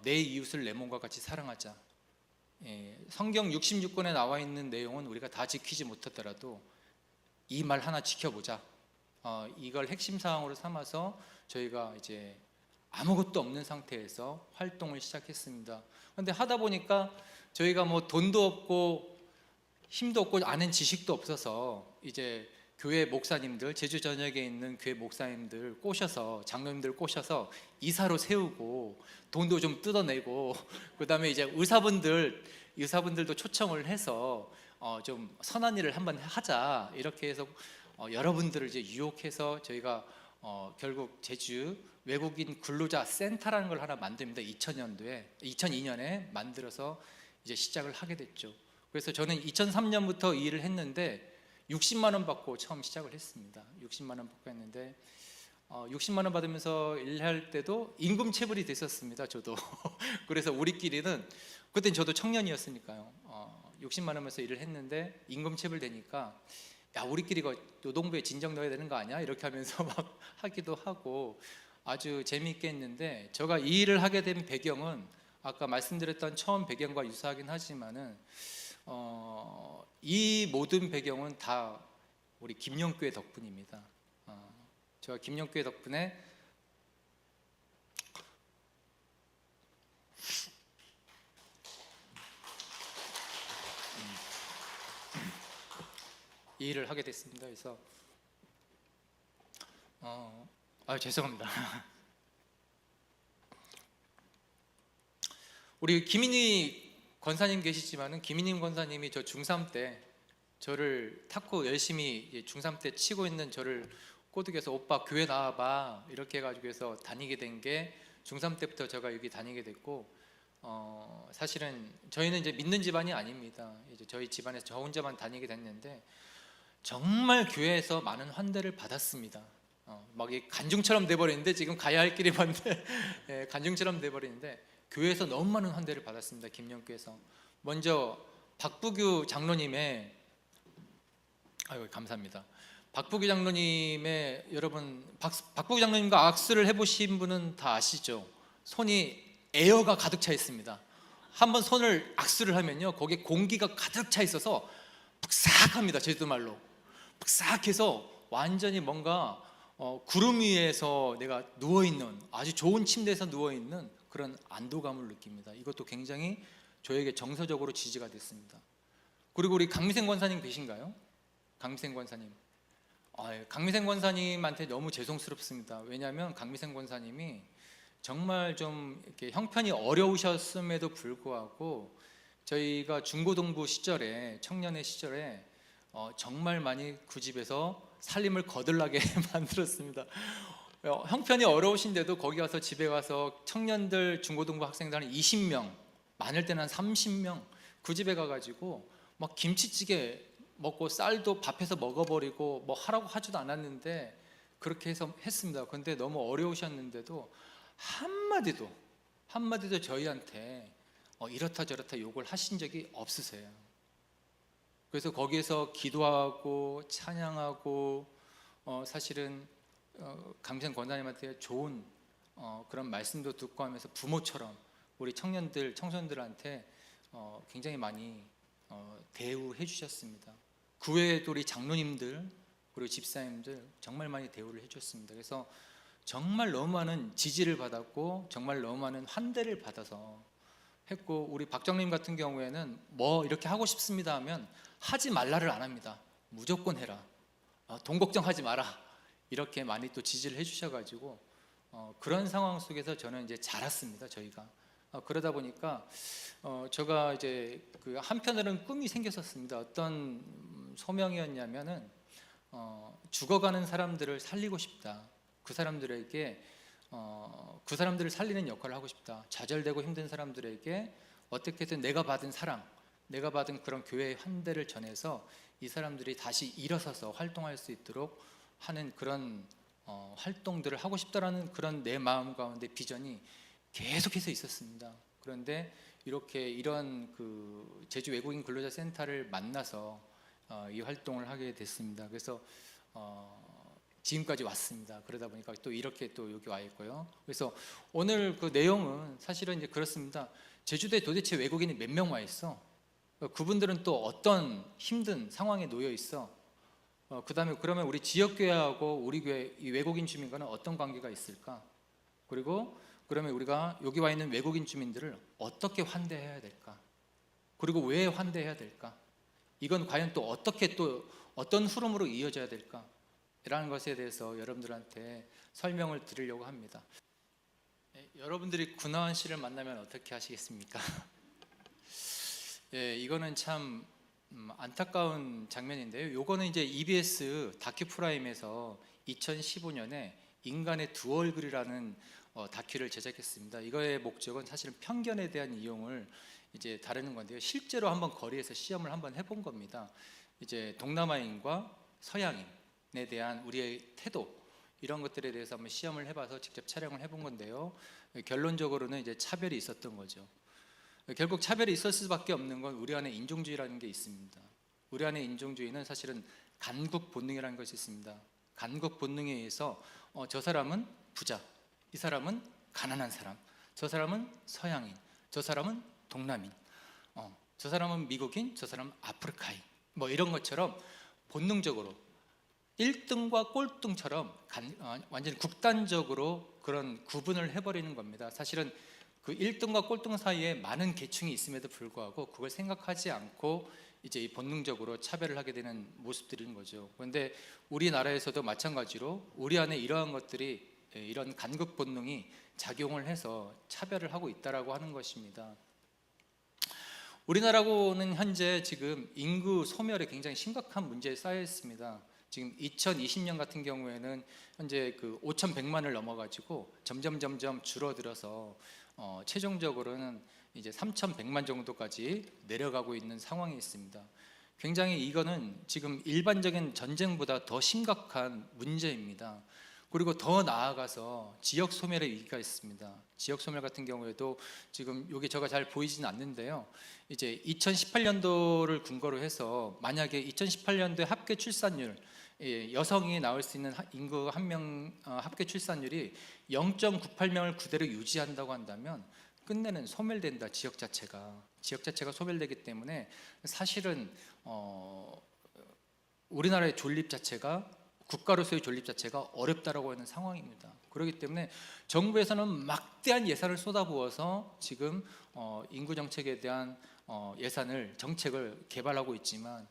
내 이웃을 내 몸과 같이 사랑하자. 성경 66권에 나와 있는 내용은 우리가 다 지키지 못하더라도 이 말 하나 지켜보자. 이걸 핵심 사항으로 삼아서 저희가 이제 아무것도 없는 상태에서 활동을 시작했습니다. 그런데 하다 보니까 저희가 돈도 없고 힘도 없고 아는 지식도 없어서 이제 교회 목사님들, 제주 전역에 있는 교회 목사님들 꼬셔서, 장로님들 꼬셔서 이사로 세우고 돈도 좀 뜯어내고, 그다음에 이제 의사분들도 초청을 해서 좀 선한 일을 한번 하자 이렇게 해서 여러분들을 이제 유혹해서 저희가 결국 제주 외국인 근로자 센터라는 걸 하나 만듭니다. 2002년에 만들어서 이제 시작을 하게 됐죠. 그래서 저는 2003년부터 이 일을 했는데 60만 원 받고 처음 시작을 했습니다. 60만 원 받고 했는데 60만 원 받으면서 일할 때도 임금 체불이 됐었습니다. 저도. 그래서 우리끼리는 그땐 저도 청년이었으니까요. 60만 원에서 일을 했는데 임금 체불 되니까 우리끼리 노동부에 진정 넣어야 되는 거 아니야? 이렇게 하면서 막 하기도 하고 아주 재미있게 했는데, 제가 이 일을 하게 된 배경은 아까 말씀드렸던 처음 배경과 유사하긴 하지만은 이 모든 배경은 다 우리 김영교회 덕분입니다. 제가 김영교회 덕분에 이 일을 하게 됐습니다. 그래서 죄송합니다. 우리 김인희 권사님 계시지만은 김인희 권사님이 저 중3 때 저를 탁구 열심히 중3 때 치고 있는 저를 꼬드겨서 오빠 교회 나와봐 이렇게 해가지고 해서 다니게 된 게 중3 때부터 제가 여기 다니게 됐고, 사실은 저희는 이제 믿는 집안이 아닙니다. 이제 저희 집안에서 저 혼자만 다니게 됐는데 정말 교회에서 많은 환대를 받았습니다. 막 이 간증처럼 돼버리는데, 지금 가야 할 길이 먼데 예, 간증처럼 돼버리는데 교회에서 너무 많은 환대를 받았습니다. 김영교에서 먼저 박부규 장로님의, 아유 감사합니다. 박부규 장로님의, 여러분 박부규 장로님과 악수를 해보신 분은 다 아시죠? 손이 에어가 가득 차 있습니다. 한번 손을 악수를 하면요, 거기에 공기가 가득 차 있어서 푹싹합니다. 제주도 말로 푹싹해서 완전히 뭔가 구름 위에서 내가 누워있는, 아주 좋은 침대에서 누워있는 그런 안도감을 느낍니다. 이것도 굉장히 저에게 정서적으로 지지가 됐습니다. 그리고 우리 강미생 권사님 계신가요? 강미생 권사님, 강미생 권사님한테 너무 죄송스럽습니다. 왜냐하면 강미생 권사님이 정말 좀 이렇게 형편이 어려우셨음에도 불구하고 저희가 중고등부 시절에, 청년의 시절에 정말 많이 그 집에서 살림을 거들나게 만들었습니다. 형편이 어려우신데도 거기 가서, 집에 가서 청년들, 중고등부 학생들 한 20명, 많을 때는 한 30명 그 집에 가가지고 막 김치찌개 먹고 쌀도 밥해서 먹어버리고 뭐 하라고 하지도 않았는데 그렇게 해서 했습니다. 그런데 너무 어려우셨는데도 한마디도 저희한테 이렇다 저렇다 욕을 하신 적이 없으세요. 그래서 거기에서 기도하고 찬양하고 사실은 강생 권사님한테 좋은 그런 말씀도 듣고 하면서 부모처럼 우리 청소년들한테 굉장히 많이 대우해 주셨습니다. 그 외에도 우리 장로님들 그리고 집사님들 정말 많이 대우를 해 주셨습니다. 그래서 정말 너무 많은 지지를 받았고 정말 너무 많은 환대를 받아서 했고, 우리 박장님 같은 경우에는 뭐 이렇게 하고 싶습니다 하면 하지 말라를 안 합니다. 무조건 해라, 돈 걱정하지 마라, 이렇게 많이 또 지지를 해주셔가지고 그런 상황 속에서 저는 이제 자랐습니다. 저희가 그러다 보니까 제가 이제 그 한편으로는 꿈이 생겼었습니다. 어떤 소명이었냐면은 죽어가는 사람들을 살리고 싶다. 그 사람들에게 그 사람들을 살리는 역할을 하고 싶다. 좌절되고 힘든 사람들에게 어떻게든 내가 받은 사랑, 내가 받은 그런 교회의 환대를 전해서 이 사람들이 다시 일어서서 활동할 수 있도록 하는 그런 활동들을 하고 싶다라는 그런 내 마음 가운데 비전이 계속해서 있었습니다. 그런데 이런 그 제주 외국인 근로자 센터를 만나서 이 활동을 하게 됐습니다. 그래서 지금까지 왔습니다. 그러다 보니까 또 이렇게 또 여기 와 있고요. 그래서 오늘 그 내용은 사실은 이제 그렇습니다. 제주도에 도대체 외국인이 몇 명 와 있어? 그분들은 또 어떤 힘든 상황에 놓여 있어? 그다음에 그러면 우리 지역교회하고 우리 교회 이 외국인 주민과는 어떤 관계가 있을까? 그리고 그러면 우리가 여기 와 있는 외국인 주민들을 어떻게 환대해야 될까? 그리고 왜 환대해야 될까? 이건 과연 또 어떻게 또 어떤 흐름으로 이어져야 될까? 라는 것에 대해서 여러분들한테 설명을 드리려고 합니다. 여러분들이 군하원 씨를 만나면 어떻게 하시겠습니까? 이거는 참 안타까운 장면인데요. 요거는 이제 EBS 다큐프라임에서 2015년에 인간의 두 얼굴이라는 다큐를 제작했습니다. 이거의 목적은 사실은 편견에 대한 이용을 이제 다루는 건데요. 실제로 한번 거리에서 시험을 한번 해본 겁니다. 이제 동남아인과 서양인에 대한 우리의 태도, 이런 것들에 대해서 한번 시험을 해봐서 직접 촬영을 해본 건데요. 결론적으로는 이제 차별이 있었던 거죠. 결국 차별이 있을 수밖에 없는 건 우리 안에 인종주의라는 게 있습니다. 우리 안에 인종주의는 사실은 간국 본능이라는 것이 있습니다. 간국 본능에 의해서 저 사람은 부자, 이 사람은 가난한 사람, 저 사람은 서양인, 저 사람은 동남인, 저 사람은 미국인, 저 사람은 아프리카인, 뭐 이런 것처럼 본능적으로 1등과 꼴등처럼 완전히 극단적으로 그런 구분을 해버리는 겁니다. 사실은 그 1등과 꼴등 사이에 많은 계층이 있음에도 불구하고 그걸 생각하지 않고 이제 이 본능적으로 차별을 하게 되는 모습들인 거죠. 그런데 우리나라에서도 마찬가지로 우리 안에 이러한 것들이, 이런 간극 본능이 작용을 해서 차별을 하고 있다라고 하는 것입니다. 우리나라는 현재 지금 인구 소멸에 굉장히 심각한 문제에 쌓여 있습니다. 지금 2020년 같은 경우에는 현재 그 5,100만을 넘어가지고 점점 줄어들어서 최종적으로는 이제 3,100만 정도까지 내려가고 있는 상황이 있습니다. 굉장히 이거는 지금 일반적인 전쟁보다 더 심각한 문제입니다. 그리고 더 나아가서 지역 소멸의 위기가 있습니다. 지역 소멸 같은 경우에도 지금 여기 제가 잘 보이지는 않는데요. 이제 2018년도를 근거로 해서 만약에 2018년도에 합계 출산율, 여성이 낳을 수 있는 인구 한 명 합계 출산율이 0.98명을 그대로 유지한다고 한다면 끝내는 소멸된다. 지역 자체가 소멸되기 때문에 사실은 우리나라의 존립 자체가, 국가로서의 존립 자체가 어렵다라고 하는 상황입니다. 그렇기 때문에 정부에서는 막대한 예산을 쏟아부어서 지금 인구 정책에 대한 정책을 개발하고 있지만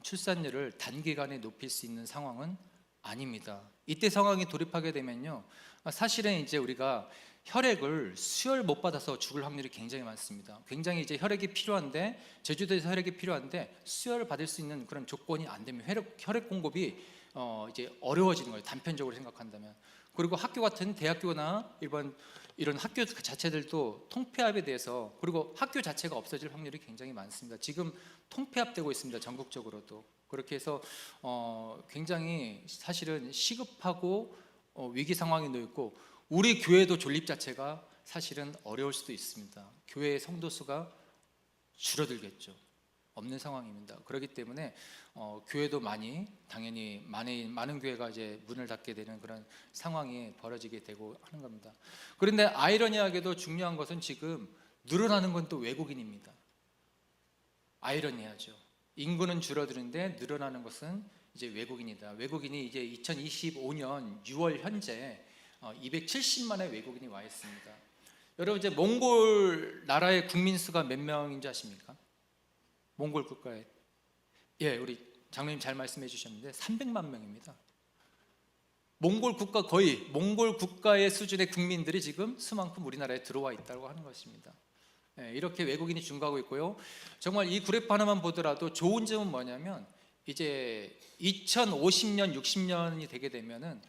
출산율을 단기간에 높일 수 있는 상황은 아닙니다. 이때 상황이 돌입하게 되면요, 사실은 이제 우리가 혈액을 수혈 못 받아서 죽을 확률이 굉장히 많습니다. 굉장히 이제 혈액이 필요한데, 제주도에서 혈액이 필요한데 수혈을 받을 수 있는 그런 조건이 안 되면 혈액 공급이 이제 어려워지는 거예요. 단편적으로 생각한다면. 그리고 학교 같은 대학교나 이런 학교 자체들도 통폐합에 대해서, 그리고 학교 자체가 없어질 확률이 굉장히 많습니다. 지금 통폐합되고 있습니다. 전국적으로도. 그렇게 해서 굉장히 사실은 시급하고 위기 상황에 놓여 있고, 우리 교회도 존립 자체가 사실은 어려울 수도 있습니다. 교회의 성도 수가 줄어들겠죠. 없는 상황입니다. 그렇기 때문에 교회도 당연히 많은 교회가 이제 문을 닫게 되는 그런 상황이 벌어지게 되고 하는 겁니다. 그런데 아이러니하게도 중요한 것은 지금 늘어나는 건 또 외국인입니다. 아이러니하죠. 인구는 줄어드는데 늘어나는 것은 이제 외국인이다. 외국인이 이제 2025년 6월 현재 270만의 외국인이 와 있습니다. 여러분, 이제 몽골 나라의 국민 수가 몇 명인지 아십니까? 몽골 국가에, 우리 장로님 잘 말씀해 주셨는데 300만 명입니다. 몽골 국가의 수준의 국민들이 지금 수만큼 우리나라에 들어와 있다고 하는 것입니다. 이렇게 외국인이 증가하고 있고요. 정말 이 그래프 하나만 보더라도 좋은 점은 뭐냐면, 이제 2050년, 60년이 되게 되면은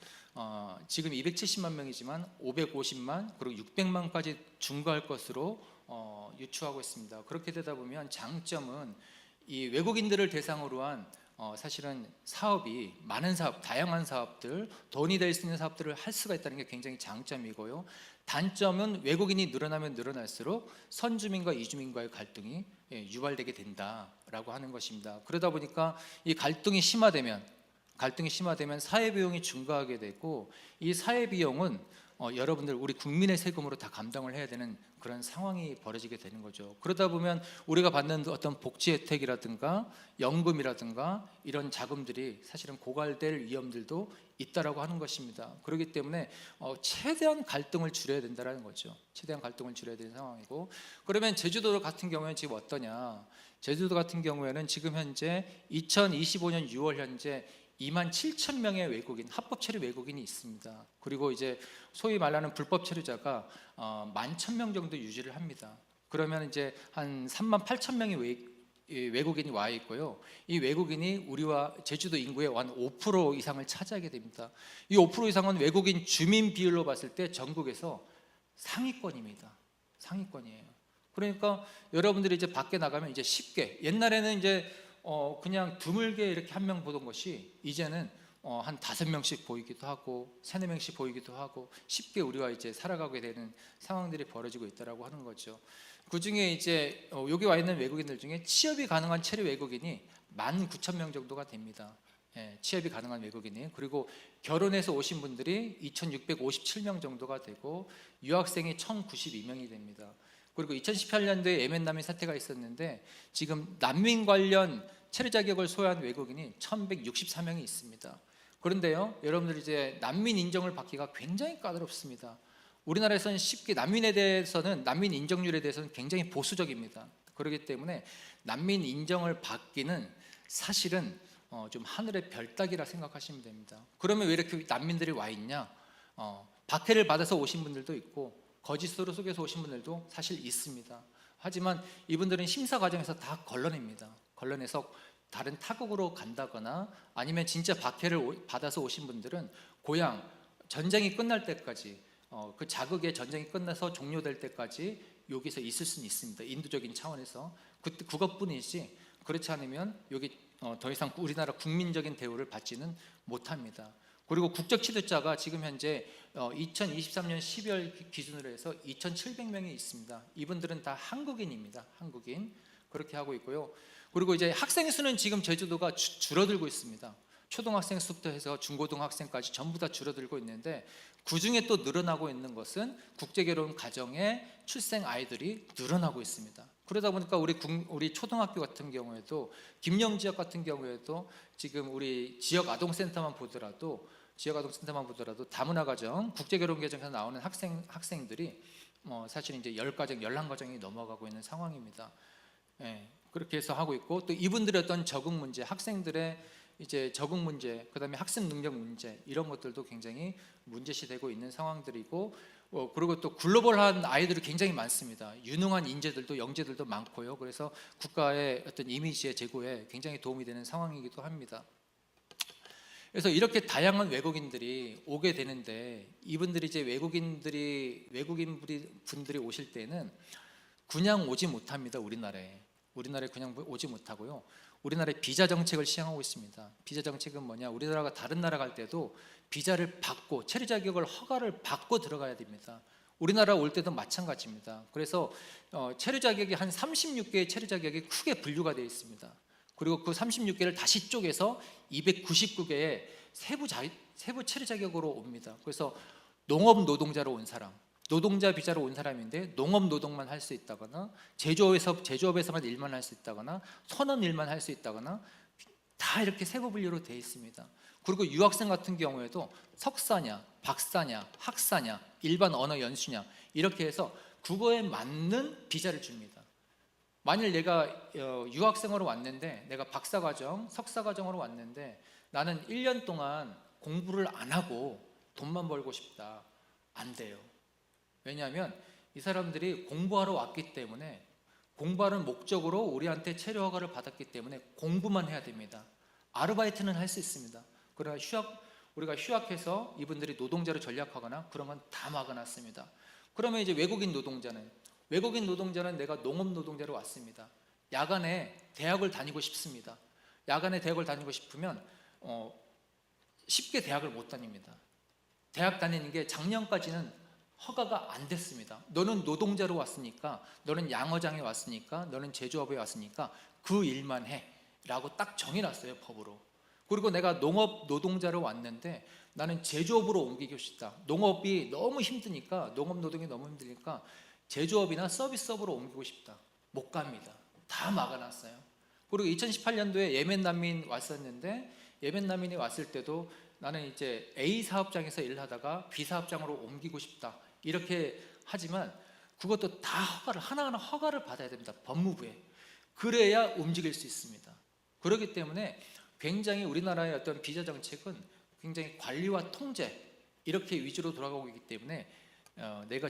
지금 270만 명이지만 550만 그리고 600만까지 증가할 것으로 유추하고 있습니다. 그렇게 되다 보면 장점은 이 외국인들을 대상으로 한 사실은 사업이 많은 사업, 다양한 사업들, 돈이 될 수 있는 사업들을 할 수가 있다는 게 굉장히 장점이고요. 단점은 외국인이 늘어나면 늘어날수록 선주민과 이주민과의 갈등이 유발되게 된다라고 하는 것입니다. 그러다 보니까 이 갈등이 심화되면 사회 비용이 증가하게 되고, 이 사회 비용은 여러분들 우리 국민의 세금으로 다 감당을 해야 되는 그런 상황이 벌어지게 되는 거죠. 그러다 보면 우리가 받는 어떤 복지 혜택이라든가 연금이라든가 이런 자금들이 사실은 고갈될 위험들도 있다라고 하는 것입니다. 그렇기 때문에 최대한 갈등을 줄여야 된다라는 거죠. 최대한 갈등을 줄여야 되는 상황이고, 그러면 제주도 같은 경우에는 지금 어떠냐? 제주도 같은 경우에는 지금 현재 2025년 6월 현재 27,000명의 외국인, 합법 체류 외국인이 있습니다. 그리고 이제 소위 말하는 불법 체류자가 11,000명 정도 유지를 합니다. 그러면 이제 한 38,000명의 외국인이 와 있고요. 이 외국인이 우리와 제주도 인구의 한 5% 이상을 차지하게 됩니다. 이 5% 이상은 외국인 주민 비율로 봤을 때 전국에서 상위권입니다. 상위권이에요. 그러니까 여러분들이 이제 밖에 나가면 이제 쉽게, 옛날에는 이제 그냥 드물게 이렇게 한 명 보던 것이 이제는 한 5명씩 보이기도 하고 3-4명씩 보이기도 하고 쉽게 우리와 이제 살아가게 되는 상황들이 벌어지고 있다라고 하는 거죠. 그 중에 이제 여기 와 있는 외국인들 중에 취업이 가능한 체류 외국인이 19,000명 정도가 됩니다. 취업이 가능한 외국인이. 그리고 결혼해서 오신 분들이 2,657명 정도가 되고 유학생이 1,092명이 됩니다. 그리고 2018년도에 예멘 난민 사태가 있었는데 지금 난민 관련 체류 자격을 소유한 외국인이 1,164명이 있습니다. 그런데요, 여러분들 이제 난민 인정을 받기가 굉장히 까다롭습니다. 우리나라에서는 쉽게 난민 인정률에 대해서는 굉장히 보수적입니다. 그렇기 때문에 난민 인정을 받기는 사실은 좀 하늘의 별 따기라 생각하시면 됩니다. 그러면 왜 이렇게 난민들이 와 있냐? 박해를 받아서 오신 분들도 있고 거짓으로 속여서 오신 분들도 사실 있습니다. 하지만 이분들은 심사 과정에서 다 걸러냅니다. 걸러내서 다른 타국으로 간다거나 아니면 진짜 박해를 받아서 오신 분들은 고향 전쟁이 끝날 때까지 그 자국의 전쟁이 끝나서 종료될 때까지 여기서 있을 수는 있습니다. 인도적인 차원에서 그것뿐이지 그렇지 않으면 여기 더 이상 우리나라 국민적인 대우를 받지는 못합니다. 그리고 국적 취득자가 지금 현재 2023년 12월 기준으로 해서 2,700명이 있습니다. 이분들은 다 한국인입니다. 한국인 그렇게 하고 있고요. 그리고 이제 학생 수는 지금 제주도가 줄어들고 있습니다. 초등학생 수부터 해서 중고등학생까지 전부 다 줄어들고 있는데 그 중에 또 늘어나고 있는 것은 국제결혼 가정의 출생 아이들이 늘어나고 있습니다. 그러다 보니까 우리 초등학교 같은 경우에도 김영 지역 같은 경우에도 지금 우리 지역 아동센터만 보더라도 다문화가정 국제결혼가정에서 나오는 학생들이 사실 이제 10가정, 11가정이 넘어가고 있는 상황입니다. 예, 그렇게 해서 하고 있고 또 이분들의 어떤 적응 문제, 학생들의 이제 적응 문제, 그다음에 학습 능력 문제 이런 것들도 굉장히 문제시되고 있는 상황들이고 그리고 또 글로벌한 아이들이 굉장히 많습니다. 유능한 인재들도 영재들도 많고요. 그래서 국가의 어떤 이미지의 제고에 굉장히 도움이 되는 상황이기도 합니다. 그래서 이렇게 다양한 외국인들이 오게 되는데 이분들이 이제 외국인 분들이 오실 때는 그냥 오지 못합니다. 우리나라에 그냥 오지 못하고요. 우리나라의 비자 정책을 시행하고 있습니다. 비자 정책은 뭐냐? 우리나라가 다른 나라 갈 때도 비자를 받고 체류 자격을 허가를 받고 들어가야 됩니다. 우리나라 올 때도 마찬가지입니다. 그래서 체류 자격이 한 36개의 체류 자격이 크게 분류가 되어 있습니다. 그리고 그 36개를 다시 쪼개서 299개의 세부 체류 자격으로 옵니다. 그래서 농업 노동자로 온 사람, 노동자 비자로 온 사람인데 농업 노동만 할 수 있다거나 제조업에서만 일만 할 수 있다거나 선원 일만 할 수 있다거나 다 이렇게 세부 분류로 되어 있습니다. 그리고 유학생 같은 경우에도 석사냐, 박사냐, 학사냐, 일반 언어 연수냐 이렇게 해서 그거에 맞는 비자를 줍니다. 만일 내가 유학생으로 왔는데 내가 박사과정, 석사과정으로 왔는데 나는 1년 동안 공부를 안 하고 돈만 벌고 싶다. 안 돼요. 왜냐하면 이 사람들이 공부하러 왔기 때문에 공부하는 목적으로 우리한테 체류 허가를 받았기 때문에 공부만 해야 됩니다. 아르바이트는 할 수 있습니다. 그러나 우리가 휴학해서 이분들이 노동자로 전락하거나 그런 건 다 막아놨습니다. 그러면 이제 외국인 노동자는 내가 농업 노동자로 왔습니다. 야간에 대학을 다니고 싶습니다. 야간에 대학을 다니고 싶으면 쉽게 대학을 못 다닙니다. 대학 다니는 게 작년까지는 허가가 안 됐습니다. 너는 노동자로 왔으니까, 너는 양어장에 왔으니까, 너는 제조업에 왔으니까 그 일만 해 라고 딱 정해놨어요, 법으로. 그리고 내가 농업 노동자로 왔는데 나는 제조업으로 옮기고 싶다. 농업이 너무 힘드니까, 농업 노동이 너무 힘드니까 제조업이나 서비스업으로 옮기고 싶다. 못 갑니다. 다 막아놨어요. 그리고 2018년도에 예멘 난민 왔었는데 예멘 난민이 왔을 때도 나는 이제 A 사업장에서 일을 하다가 B 사업장으로 옮기고 싶다. 이렇게 하지만 그것도 다 하나하나 허가를 받아야 됩니다. 법무부에. 그래야 움직일 수 있습니다. 그렇기 때문에 굉장히 우리나라의 어떤 비자 정책은 굉장히 관리와 통제 이렇게 위주로 돌아가고 있기 때문에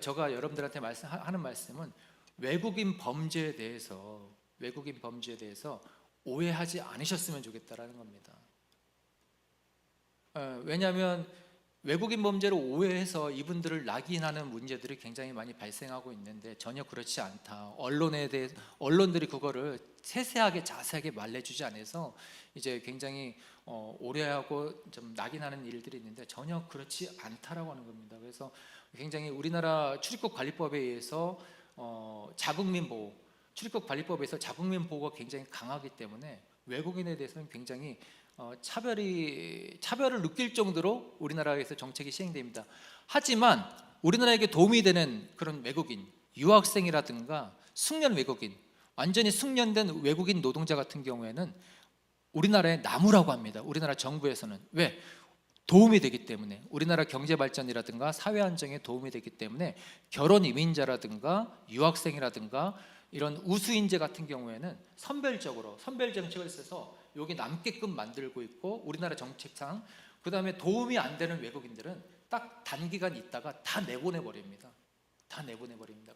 제가 여러분들한테 하는 말씀은 외국인 범죄에 대해서 오해하지 않으셨으면 좋겠다라는 겁니다. 왜냐하면 외국인 범죄로 오해해서 이분들을 낙인하는 문제들이 굉장히 많이 발생하고 있는데 전혀 그렇지 않다. 언론들이 그거를 세세하게 자세하게 말해주지 않아서 이제 굉장히 오해하고 좀 낙인하는 일들이 있는데 전혀 그렇지 않다라고 하는 겁니다. 그래서 굉장히 우리나라 출입국 관리법에 의해서 자국민 보호, 출입국 관리법에서 자국민 보호가 굉장히 강하기 때문에 외국인에 대해서는 굉장히 차별을 느낄 정도로 우리나라에서 정책이 시행됩니다. 하지만 우리나라에게 도움이 되는 그런 외국인, 유학생이라든가 숙련 외국인, 완전히 숙련된 외국인 노동자 같은 경우에는 우리나라의 나무라고 합니다. 우리나라 정부에서는. 왜? 도움이 되기 때문에, 우리나라 경제 발전이라든가 사회 안정에 도움이 되기 때문에 결혼 이민자라든가 유학생이라든가 이런 우수 인재 같은 경우에는 선별 정책을 써서 여기 남게끔 만들고 있고 우리나라 정책상 그다음에 도움이 안 되는 외국인들은 딱 단기간 있다가 다 내보내 버립니다.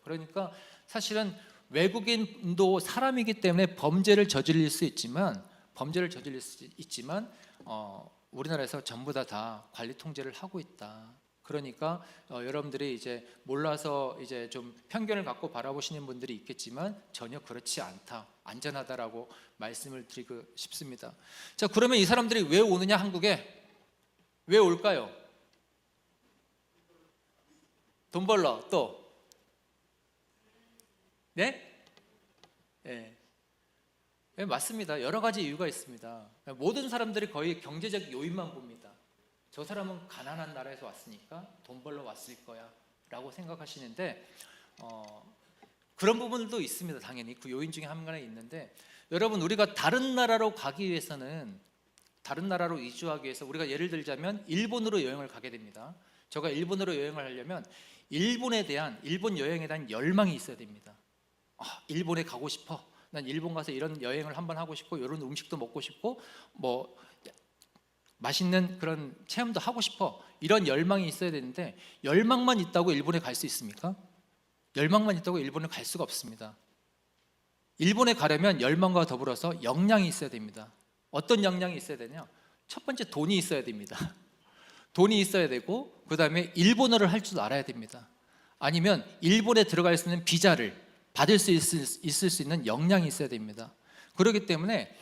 그러니까 사실은 외국인도 사람이기 때문에 범죄를 저질릴 수 있지만 범죄를 저질릴 수 있지만 우리나라에서 전부 다 관리 통제를 하고 있다. 그러니까 여러분들이 이제 몰라서 이제 좀 편견을 갖고 바라보시는 분들이 있겠지만 전혀 그렇지 않다, 안전하다라고 말씀을 드리고 싶습니다. 자, 그러면 이 사람들이 왜 오느냐, 한국에? 왜 올까요? 돈 벌러. 또 네? 네. 네, 맞습니다. 여러 가지 이유가 있습니다. 모든 사람들이 거의 경제적 요인만 봅니다. 저 사람은 가난한 나라에서 왔으니까 돈 벌러 왔을 거야 라고 생각하시는데 그런 부분도 있습니다. 당연히 그 요인 중에 하나가 있는데, 여러분, 우리가 다른 나라로 가기 위해서는, 다른 나라로 이주하기 위해서 우리가 예를 들자면 일본으로 여행을 가게 됩니다. 제가 일본으로 여행을 하려면 일본 여행에 대한 열망이 있어야 됩니다. 일본에 가고 싶어, 난 일본 가서 이런 여행을 한번 하고 싶고, 이런 음식도 먹고 싶고, 뭐 맛있는 그런 체험도 하고 싶어, 이런 열망이 있어야 되는데, 열망만 있다고 일본에 갈 수 있습니까? 열망만 있다고 일본에 갈 수가 없습니다. 일본에 가려면 열망과 더불어서 역량이 있어야 됩니다. 어떤 역량이 있어야 되냐? 첫 번째, 돈이 있어야 됩니다. 돈이 있어야 되고, 그 다음에 일본어를 할 줄 알아야 됩니다. 아니면 일본에 들어갈 수 있는 비자를 받을 수 있을 수 있는 역량이 있어야 됩니다. 그렇기 때문에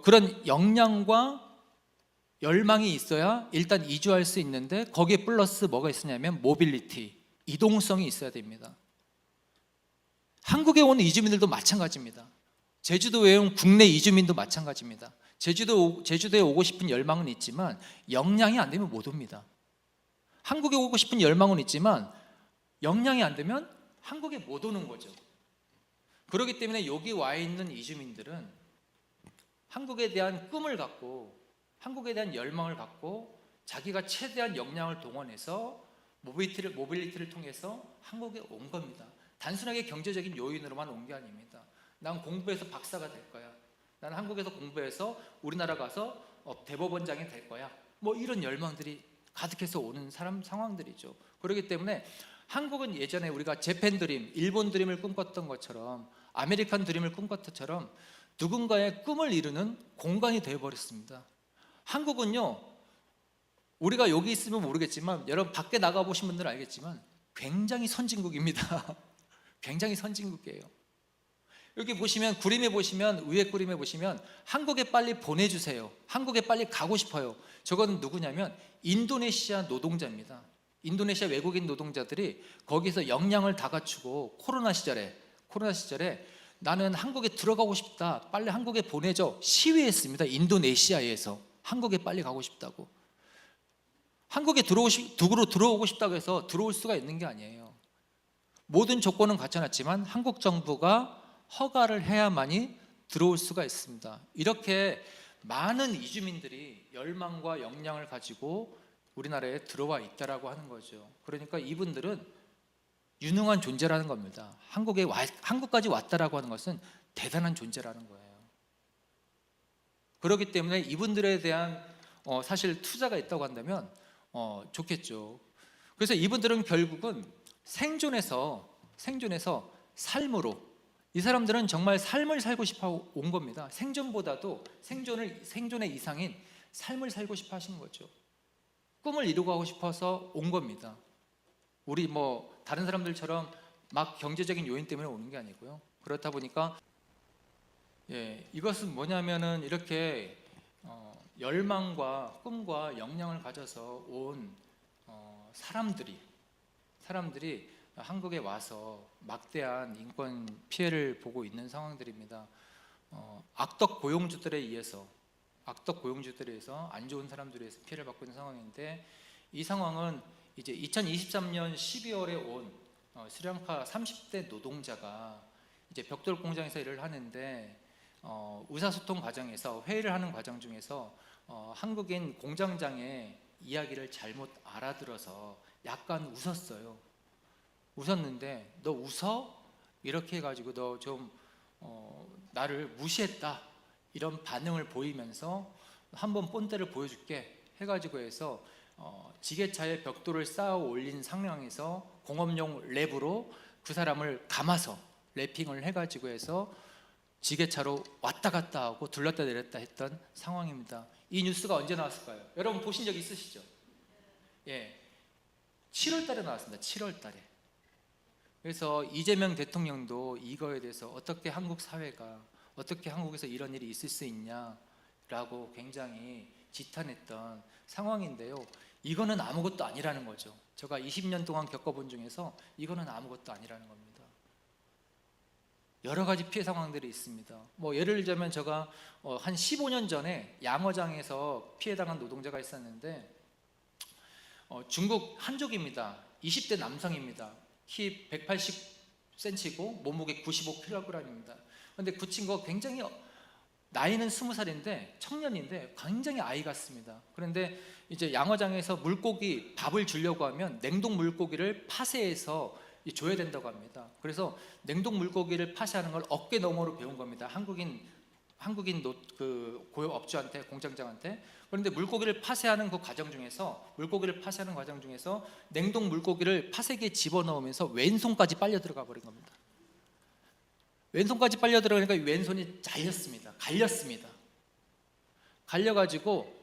그런 역량과 열망이 있어야 일단 이주할 수 있는데, 거기에 플러스 뭐가 있으냐면 모빌리티, 이동성이 있어야 됩니다. 한국에 온 이주민들도 마찬가지입니다. 제주도에 온 국내 이주민도 마찬가지입니다. 제주도에 오고 싶은 열망은 있지만 역량이 안 되면 못 옵니다. 한국에 오고 싶은 열망은 있지만 역량이 안 되면 한국에 못 오는 거죠. 그렇기 때문에 여기 와 있는 이주민들은 한국에 대한 꿈을 갖고, 한국에 대한 열망을 갖고, 자기가 최대한 역량을 동원해서 모빌리티를 통해서 한국에 온 겁니다. 단순하게 경제적인 요인으로만 온 게 아닙니다. 난 공부해서 박사가 될 거야, 난 한국에서 공부해서 우리나라 가서 대법원장이 될 거야, 뭐 이런 열망들이 가득해서 오는 상황들이죠. 그렇기 때문에 한국은 예전에 우리가 재팬 드림, 일본 드림을 꿈꿨던 것처럼, 아메리칸 드림을 꿈꿨던 것처럼 누군가의 꿈을 이루는 공간이 되어버렸습니다. 한국은요, 우리가 여기 있으면 모르겠지만, 여러분 밖에 나가보신 분들은 알겠지만 굉장히 선진국입니다. 굉장히 선진국이에요. 여기 보시면, 그림에 보시면, 위에 그림에 보시면 한국에 빨리 보내주세요, 한국에 빨리 가고 싶어요. 저건 누구냐면 인도네시아 노동자입니다. 인도네시아 외국인 노동자들이 거기서 역량을 다 갖추고 코로나 시절에 나는 한국에 들어가고 싶다, 빨리 한국에 보내줘, 시위했습니다. 인도네시아에서 한국에 빨리 가고 싶다고. 한국에 들어오고 싶다고 해서 들어올 수가 있는 게 아니에요. 모든 조건은 갖춰놨지만 한국 정부가 허가를 해야만이 들어올 수가 있습니다. 이렇게 많은 이주민들이 열망과 역량을 가지고 우리나라에 들어와 있다라고 하는 거죠. 그러니까 이분들은 유능한 존재라는 겁니다. 한국까지 왔다라고 하는 것은 대단한 존재라는 거예요. 그렇기 때문에 이분들에 대한 사실 투자가 있다고 한다면 좋겠죠. 그래서 이분들은 결국은 생존에서 삶으로, 이 사람들은 정말 삶을 살고 싶어 온 겁니다. 생존보다도 생존의 이상인 삶을 살고 싶어 하신 거죠. 꿈을 이루고 하고 싶어서 온 겁니다. 우리 뭐 다른 사람들처럼 막 경제적인 요인 때문에 오는 게 아니고요. 그렇다 보니까 이것은 뭐냐면은 이렇게 열망과 꿈과 역량을 가져서 온 사람들이 한국에 와서 막대한 인권 피해를 보고 있는 상황들입니다. 악덕 고용주들에 의해서 안 좋은 사람들에 의해서 피해를 받고 있는 상황인데, 이 상황은 이제 2023년 12월에 온 스리랑카 30대 노동자가 이제 벽돌 공장에서 일을 하는데 의사소통 과정에서, 회의를 하는 과정 중에서 한국인 공장장의 이야기를 잘못 알아들어서 약간 웃었는데 너 웃어? 이렇게 해가지고 너 좀 나를 무시했다, 이런 반응을 보이면서 한번 본때를 보여줄게 해가지고 해서 지게차에 벽돌을 쌓아 올린 상황에서 공업용 랩으로 그 사람을 감아서 랩핑을 해가지고 해서 지게차로 왔다 갔다 하고 둘렀다 내렸다 했던 상황입니다. 이 뉴스가 언제 나왔을까요? 여러분 보신 적 있으시죠? 예, 7월 달에 나왔습니다. 7월 달에. 그래서 이재명 대통령도 이거에 대해서 어떻게 한국 사회가, 어떻게 한국에서 이런 일이 있을 수 있냐라고 굉장히 지탄했던 상황인데요. 이거는 아무것도 아니라는 거죠. 제가 20년 동안 겪어본 중에서 이거는 아무것도 아니라는 겁니다. 여러 가지 피해 상황들이 있습니다. 뭐 예를 들자면 제가 한 15년 전에 양어장에서 피해당한 노동자가 있었는데 중국 한족입니다. 20대 남성입니다. 키 180cm고 몸무게 95kg입니다. 그런데 그 친구가 굉장히 나이는 20살인데 청년인데 굉장히 아이 같습니다. 그런데 이제 양어장에서 물고기 밥을 주려고 하면 냉동 물고기를 파쇄해서 줘야 된다고 합니다. 그래서 냉동 물고기를 파쇄하는 걸 어깨 너머로 배운 겁니다. 한국인 그 고용업주한테, 공장장한테. 그런데 물고기를 파쇄하는 과정 중에서 냉동 물고기를 파쇄기에 집어넣으면서 왼손까지 빨려 들어가 버린 겁니다. 왼손까지 빨려 들어가니까 왼손이 갈렸습니다. 갈려가지고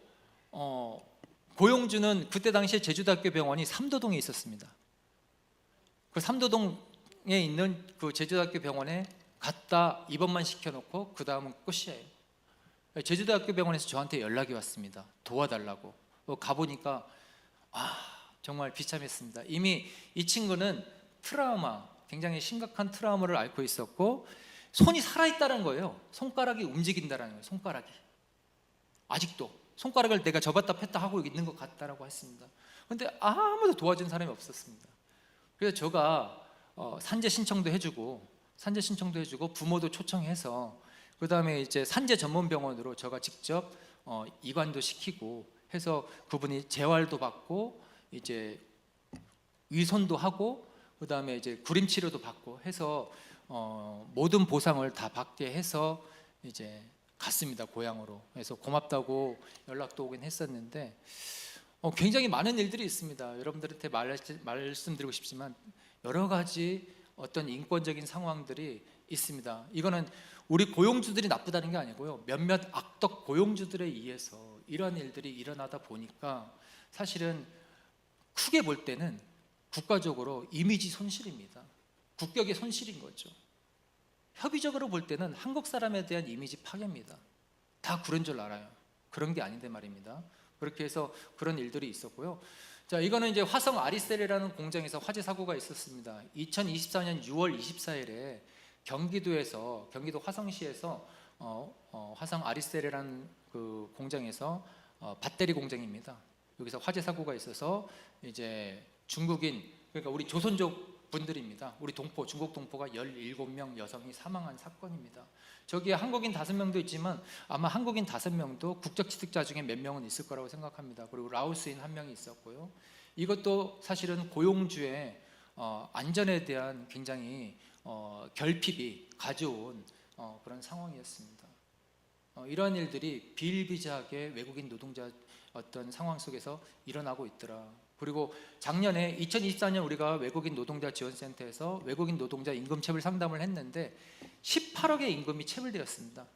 고용주는 그때 당시에 제주대학교 병원이 삼도동에 있었습니다. 그 삼도동에 있는 그 제주대학교 병원에 갔다 입원만 시켜놓고 그 다음은 끝이에요. 제주대학교 병원에서 저한테 연락이 왔습니다. 도와달라고. 가보니까 정말 비참했습니다. 이미 이 친구는 굉장히 심각한 트라우마를 앓고 있었고 손이 살아있다는 거예요. 손가락이 움직인다는 거예요. 손가락이 아직도 손가락을 내가 접었다 폈다 하고 있는 것 같다라고 했습니다. 그런데 아무도 도와준 사람이 없었습니다. 그래서 제가 산재 신청도 해주고 부모도 초청해서 그 다음에 이제 산재 전문 병원으로 제가 직접 이관도 시키고 해서 그분이 재활도 받고 이제 위손도 하고 그 다음에 이제 구림 치료도 받고 해서 모든 보상을 다 받게 해서 이제 갔습니다. 고향으로. 그래서 고맙다고 연락도 오긴 했었는데 굉장히 많은 일들이 있습니다. 여러분들한테 말씀드리고 싶지만 여러 가지 어떤 인권적인 상황들이 있습니다. 이거는 우리 고용주들이 나쁘다는 게 아니고요. 몇몇 악덕 고용주들에 의해서 이러한 일들이 일어나다 보니까 사실은 크게 볼 때는 국가적으로 이미지 손실입니다. 국격의 손실인 거죠. 협의적으로 볼 때는 한국 사람에 대한 이미지 파괴입니다. 다 그런 줄 알아요. 그런 게 아닌데 말입니다. 그렇게 해서 그런 일들이 있었고요. 자, 이거는 이제 화성 아리셀이라는 공장에서 화재 사고가 있었습니다. 2024년 6월 24일에 경기도 화성시에서 화성 아리셀이라는 그 공장에서 배터리 공장입니다. 여기서 화재 사고가 있어서 이제 중국인, 그러니까 우리 조선족 분들입니다. 우리 중국 동포가 17명 여성이 사망한 사건입니다. 저기에 한국인 5명도 있지만 아마 한국인 5명도 국적 취득자 중에 몇 명은 있을 거라고 생각합니다. 그리고 라오스인 1명이 있었고요. 이것도 사실은 고용주의 안전에 대한 굉장히 결핍이 가져온 그런 상황이었습니다. 이러한 일들이 비일비재하게 외국인 노동자 어떤 상황 속에서 일어나고 있더라. 그리고 작년에 2024년 우리가 외국인 노동자 지원센터에서 외국인 노동자 임금체불 상담을 했는데 18억의 임금이 체불되었습니다.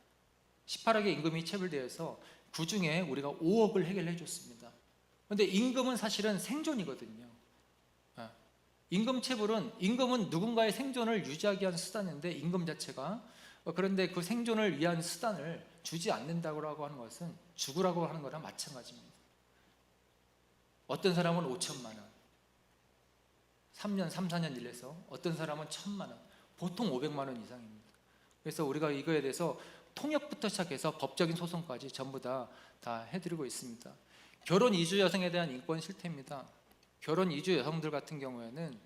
18억의 임금이 체불되어서 그 중에 우리가 5억을 해결해 줬습니다. 그런데 임금은 사실은 생존이거든요. 임금은 누군가의 생존을 유지하기 위한 수단인데 임금 자체가 그런데 그 생존을 위한 수단을 주지 않는다고 하는 것은 죽으라고 하는 거랑 마찬가지입니다. 어떤 사람은 5천만 원, 3년, 3, 4년 일해서 어떤 사람은 1,000만 원, 보통 500만 원 이상입니다. 그래서 우리가 이거에 대해서 통역부터 시작해서 법적인 소송까지 전부 다 해드리고 있습니다. 결혼 이주 여성에 대한 인권 실태입니다. 결혼 이주 여성들 같은 경우에는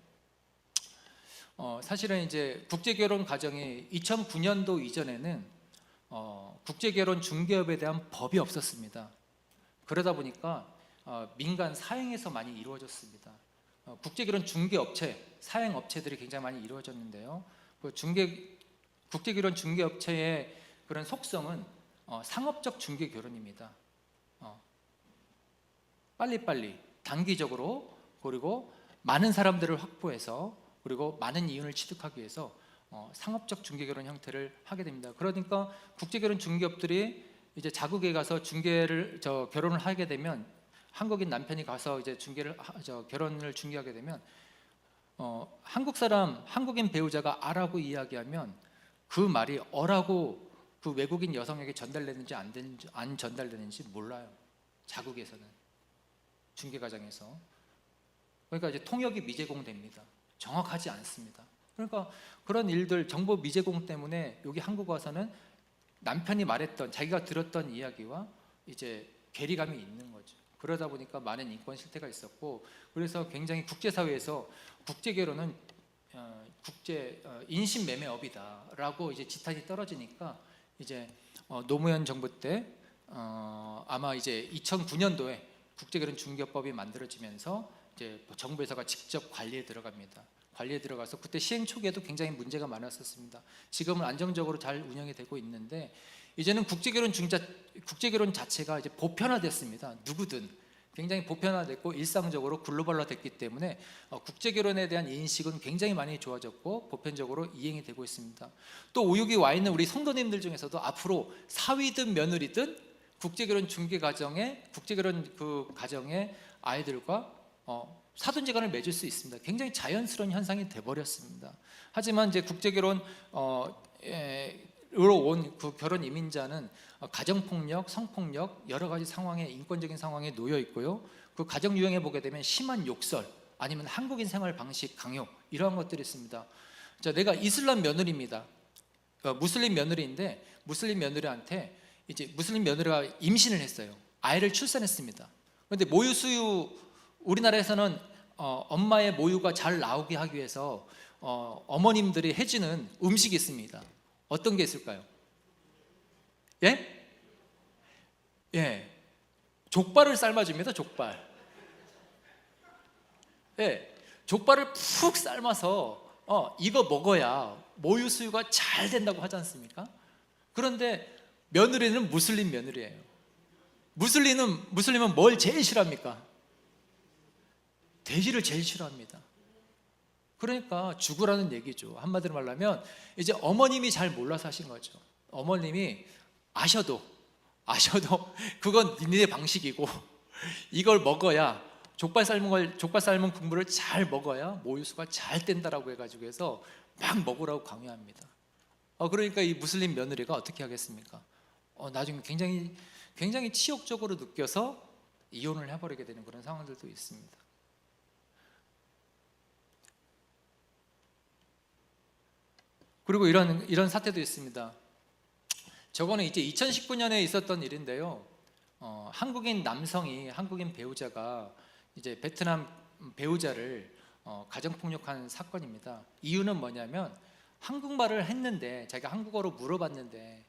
사실은 이제 국제결혼 가정이 2009년도 이전에는 국제결혼 중개업에 대한 법이 없었습니다. 그러다 보니까 민간 사행에서 많이 이루어졌습니다. 국제결혼 중개업체, 사행업체들이 굉장히 많이 이루어졌는데요. 그 국제결혼 중개업체의 그런 속성은 상업적 중개결혼입니다. 빨리빨리 단기적으로 그리고 많은 사람들을 확보해서 그리고 많은 이윤을 취득하기 위해서 상업적 중개결혼 형태를 하게 됩니다. 그러니까 국제결혼 중개업들이 이제 자국에 가서 결혼을 하게 되면 한국인 남편이 가서 이제 결혼을 중개하게 되면 한국 사람 한국인 배우자가 아라고 이야기하면 그 말이 어라고 그 외국인 여성에게 전달되는지 안 전달되는지 몰라요. 자국에서는 중개 과정에서. 그러니까 이제 통역이 미제공됩니다. 정확하지 않습니다. 그러니까 그런 일들 정보 미제공 때문에 여기 한국 와서는 남편이 말했던 자기가 들었던 이야기와 이제 괴리감이 있는 거죠. 그러다 보니까 많은 인권 실태가 있었고, 그래서 굉장히 국제사회에서 국제결혼은 국제 인신매매업이다라고 이제 지탄이 떨어지니까 이제 노무현 정부 때 아마 이제 2009년도에 국제결혼 중개법이 만들어지면서 이제 정부에서가 직접 관리에 들어갑니다. 관리에 들어가서 그때 시행 초기에도 굉장히 문제가 많았었습니다. 지금은 안정적으로 잘 운영이 되고 있는데 이제는 국제결혼 자체가 이제 보편화됐습니다. 누구든 굉장히 보편화됐고 일상적으로 글로벌화됐기 때문에 국제결혼에 대한 인식은 굉장히 많이 좋아졌고 보편적으로 이행이 되고 있습니다. 또 여기 와 있는 우리 성도님들 중에서도 앞으로 사위든 며느리든 국제결혼 중개 가정에 국제결혼 그 가정의 아이들과 사돈지간을 맺을 수 있습니다. 굉장히 자연스러운 현상이 돼버렸습니다. 하지만 이제 국제결혼 으로 온 그 결혼 이민자는 가정폭력, 성폭력 여러 가지 상황에 인권적인 상황에 놓여 있고요. 그 가정 유형에 보게 되면 심한 욕설 아니면 한국인 생활 방식 강요 이러한 것들이 있습니다. 자, 내가 이슬람 며느리입니다. 무슬림 며느리인데 무슬림 며느리한테 이제 무슬림 며느리가 임신을 했어요. 아이를 출산했습니다. 그런데 모유 수유 우리나라에서는 엄마의 모유가 잘 나오게 하기 위해서 어머님들이 해주는 음식이 있습니다. 어떤 게 있을까요? 예? 예. 족발을 삶아줍니다. 족발. 예. 족발을 푹 삶아서 이거 먹어야 모유 수유가 잘 된다고 하지 않습니까? 그런데 며느리는 무슬림 며느리예요. 무슬림은 뭘 제일 싫어합니까? 돼지를 제일 싫어합니다. 그러니까 죽으라는 얘기죠. 한마디로 말하면 이제 어머님이 잘 몰라서 하신 거죠. 어머님이 아셔도 그건 니네 방식이고 이걸 먹어야 족발 삶은 국물을 잘 먹어야 모유수가 잘 뗀다라고 해가지고 해서 막 먹으라고 강요합니다. 그러니까 이 무슬림 며느리가 어떻게 하겠습니까? 나중에 굉장히 치욕적으로 느껴서 이혼을 해버리게 되는 그런 상황들도 있습니다. 그리고 이런 사태도 있습니다. 저거는 이제 2019년에 있었던 일인데요. 한국인 남성이 한국인 배우자가 이제 베트남 배우자를 가정폭력한 사건입니다. 이유는 뭐냐면 한국말을 했는데 자기가 한국어로 물어봤는데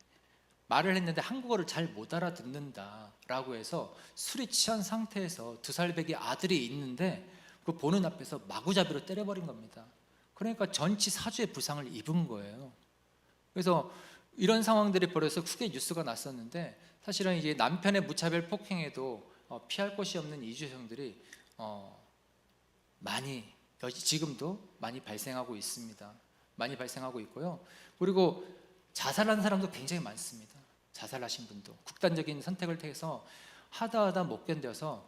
말을 했는데 한국어를 잘 못 알아듣는다라고 해서 술이 취한 상태에서 2살배기 아들이 있는데 그 보는 앞에서 마구잡이로 때려버린 겁니다. 그러니까 전치 4주의 부상을 입은 거예요. 그래서 이런 상황들이 벌어서 크게 뉴스가 났었는데 사실은 이제 남편의 무차별 폭행에도 피할 곳이 없는 이주형들이 지금도 많이 발생하고 있습니다. 많이 발생하고 있고요. 그리고 자살한 사람도 굉장히 많습니다. 자살하신 분도 극단적인 선택을 해서 하다 못 견뎌서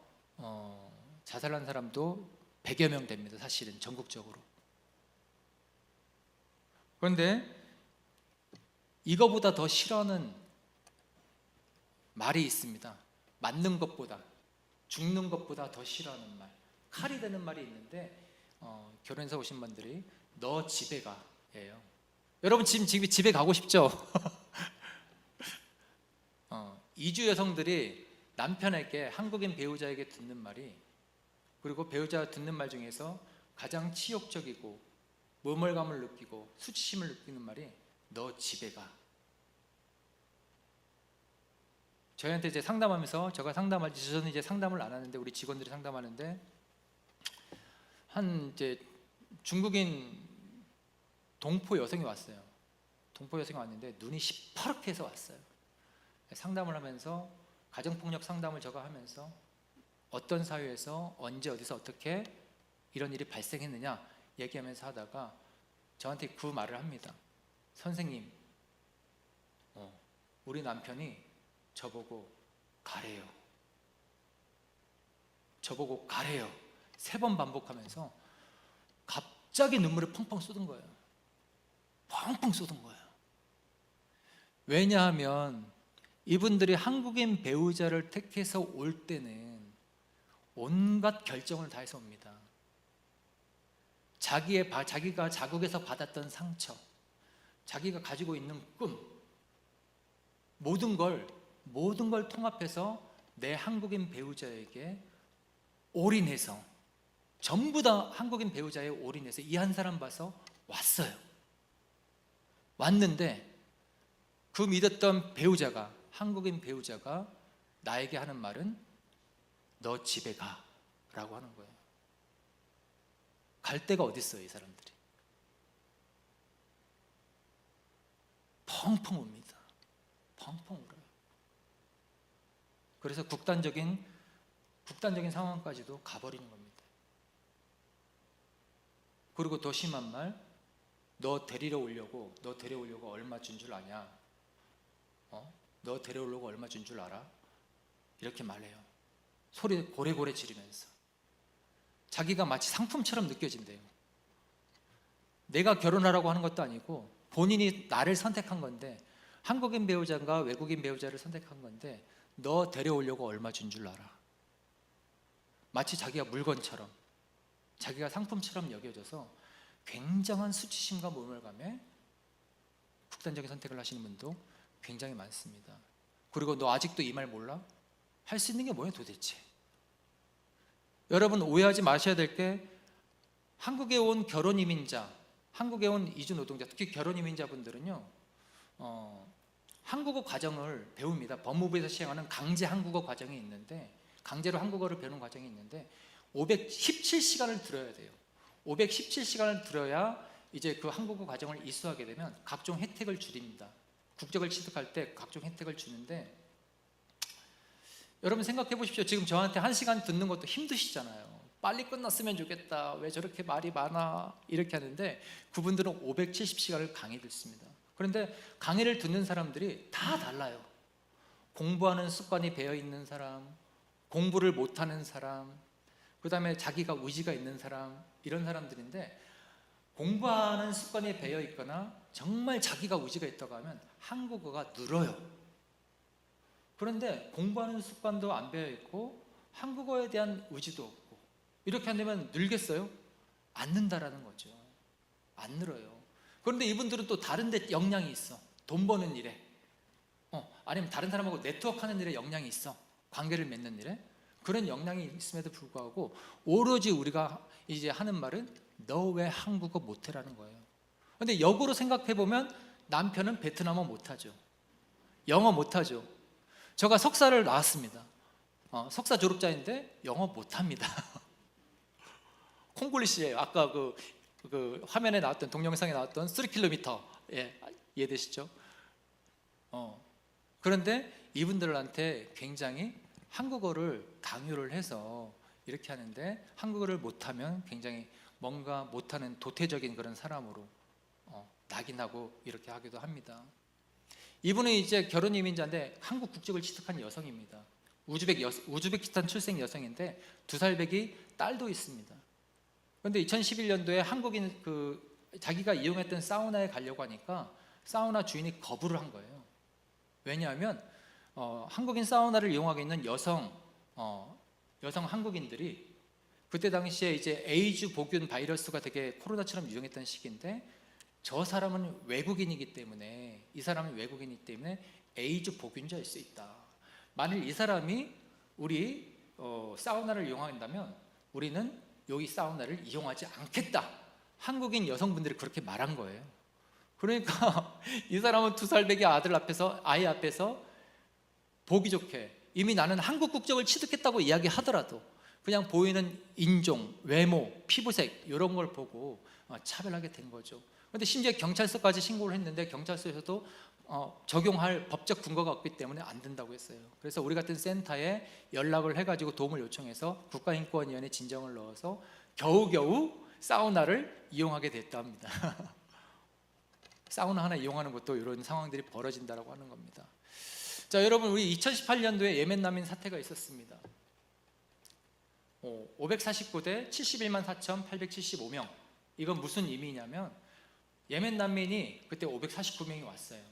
자살한 사람도 100여 명 됩니다. 사실은 전국적으로. 그런데 이거보다 더 싫어하는 말이 있습니다. 맞는 것보다 죽는 것보다 더 싫어하는 말, 칼이 되는 말이 있는데 결혼해서 오신 분들이 너 집에 가예요. 여러분 지금 집에 가고 싶죠? 이주 여성들이 남편에게 한국인 배우자에게 듣는 말이 그리고 배우자가 듣는 말 중에서 가장 치욕적이고 모멸감을 느끼고 수치심을 느끼는 말이 너 집에 가. 저희한테 이제 상담하면서 저는 이제 상담을 안 하는데 우리 직원들이 상담하는데 한 이제 중국인 동포 여성이 왔어요. 동포 여성이 왔는데 눈이 시퍼렇게 해서 왔어요. 상담을 하면서 가정폭력 상담을 제가 하면서 어떤 사회에서 언제 어디서 어떻게 이런 일이 발생했느냐 얘기하면서 하다가 저한테 그 말을 합니다. 선생님, 우리 남편이 저보고 가래요. 저보고 가래요. 3번 반복하면서 갑자기 눈물을 펑펑 쏟은 거예요. 펑펑 쏟은 거예요. 왜냐하면 이분들이 한국인 배우자를 택해서 올 때는 온갖 결정을 다해서 옵니다. 자기가 자국에서 받았던 상처, 자기가 가지고 있는 꿈, 모든 걸 통합해서 내 한국인 배우자에게 올인해서, 전부 다 한국인 배우자에 올인해서 이 한 사람 봐서 왔어요. 왔는데 그 믿었던 배우자가, 한국인 배우자가 나에게 하는 말은 너 집에 가 라고 하는 거예요. 갈 데가 어디 있어요, 이 사람들이. 펑펑 옵니다. 펑펑 울어요. 그래서 극단적인 상황까지도 가버리는 겁니다. 그리고 더 심한 말, 너 데리러 오려고 얼마 준 줄 아냐? 너 데려오려고 얼마 준 줄 알아? 이렇게 말해요. 소리 고래고래 지르면서. 자기가 마치 상품처럼 느껴진대요. 내가 결혼하라고 하는 것도 아니고 본인이 나를 선택한 건데, 한국인 배우자인가 외국인 배우자를 선택한 건데, 너 데려오려고 얼마 준 줄 알아? 마치 자기가 물건처럼, 자기가 상품처럼 여겨져서 굉장한 수치심과 모멸감에 극단적인 선택을 하시는 분도 굉장히 많습니다. 그리고 너 아직도 이 말 몰라? 할 수 있는 게 뭐야 도대체? 여러분 오해하지 마셔야 될 게, 한국에 온 결혼 이민자, 한국에 온 이주 노동자, 특히 결혼 이민자분들은요, 한국어 과정을 배웁니다. 법무부에서 시행하는 강제 한국어 과정이 있는데, 강제로 한국어를 배우는 과정이 있는데 517시간을 들어야 돼요. 517시간을 들어야 이제 그 한국어 과정을 이수하게 되면 각종 혜택을 줄입니다. 국적을 취득할 때 각종 혜택을 주는데, 여러분 생각해 보십시오. 지금 저한테 1시간 듣는 것도 힘드시잖아요. 빨리 끝났으면 좋겠다, 왜 저렇게 말이 많아, 이렇게 하는데 그분들은 570시간을 강의 듣습니다. 그런데 강의를 듣는 사람들이 다 달라요. 공부하는 습관이 배어 있는 사람, 공부를 못하는 사람, 그 다음에 자기가 의지가 있는 사람, 이런 사람들인데, 공부하는 습관이 배어 있거나 정말 자기가 의지가 있다고 하면 한국어가 늘어요. 그런데 공부하는 습관도 안 배어 있고 한국어에 대한 의지도 없고, 이렇게 한다면 늘겠어요? 안 는다라는 거죠. 안 늘어요. 그런데 이분들은 또 다른 데 역량이 있어. 돈 버는 일에, 아니면 다른 사람하고 네트워크하는 일에 역량이 있어. 관계를 맺는 일에 그런 역량이 있음에도 불구하고 오로지 우리가 이제 하는 말은 너 왜 한국어 못해라는 거예요. 그런데 역으로 생각해 보면 남편은 베트남어 못하죠. 영어 못하죠. 제가 석사를 나왔습니다. 석사 졸업자인데 영어 못합니다. 콩글리시예요. 아까 그 화면에 나왔던, 동영상에 나왔던 3km, 이해되시죠? 그런데 이분들한테 굉장히 한국어를 강요를 해서 이렇게 하는데, 한국어를 못하면 굉장히 뭔가 못하는 도태적인 그런 사람으로 낙인하고 이렇게 하기도 합니다. 이분은 이제 결혼 이민자인데 한국 국적을 취득한 여성입니다. 우즈베키스탄 출생 여성인데 2살 배기 딸도 있습니다. 그런데 2011년도에 한국인 자기가 이용했던 사우나에 가려고 하니까 사우나 주인이 거부를 한 거예요. 왜냐하면 한국인 사우나를 이용하고 있는 여성 한국인들이 그때 당시에 이제 에이즈 보균 바이러스가 되게 코로나처럼 유행했던 시기인데, 저 사람은 외국인이기 때문에, 이 사람은 외국인이기 때문에 에이즈 보균자일 수 있다. 만일 이 사람이 우리 사우나를 이용한다면 우리는 여기 사우나를 이용하지 않겠다. 한국인 여성분들이 그렇게 말한 거예요. 그러니까 이 사람은 2살 배기 아이 앞에서 보기 좋게, 이미 나는 한국 국적을 취득했다고 이야기하더라도 그냥 보이는 인종, 외모, 피부색 이런 걸 보고 차별하게 된 거죠. 그런데 심지어 경찰서까지 신고를 했는데 경찰서에서도 적용할 법적 근거가 없기 때문에 안 된다고 했어요. 그래서 우리 같은 센터에 연락을 해가지고 도움을 요청해서 국가인권위원회 진정을 넣어서 겨우겨우 사우나를 이용하게 됐다 합니다. 사우나 하나 이용하는 것도 이런 상황들이 벌어진다라고 하는 겁니다. 자, 여러분, 우리 2018년도에 예멘 난민 사태가 있었습니다. 549대 71만 4,875명. 이건 무슨 의미냐면 예멘 난민이 그때 549명이 왔어요.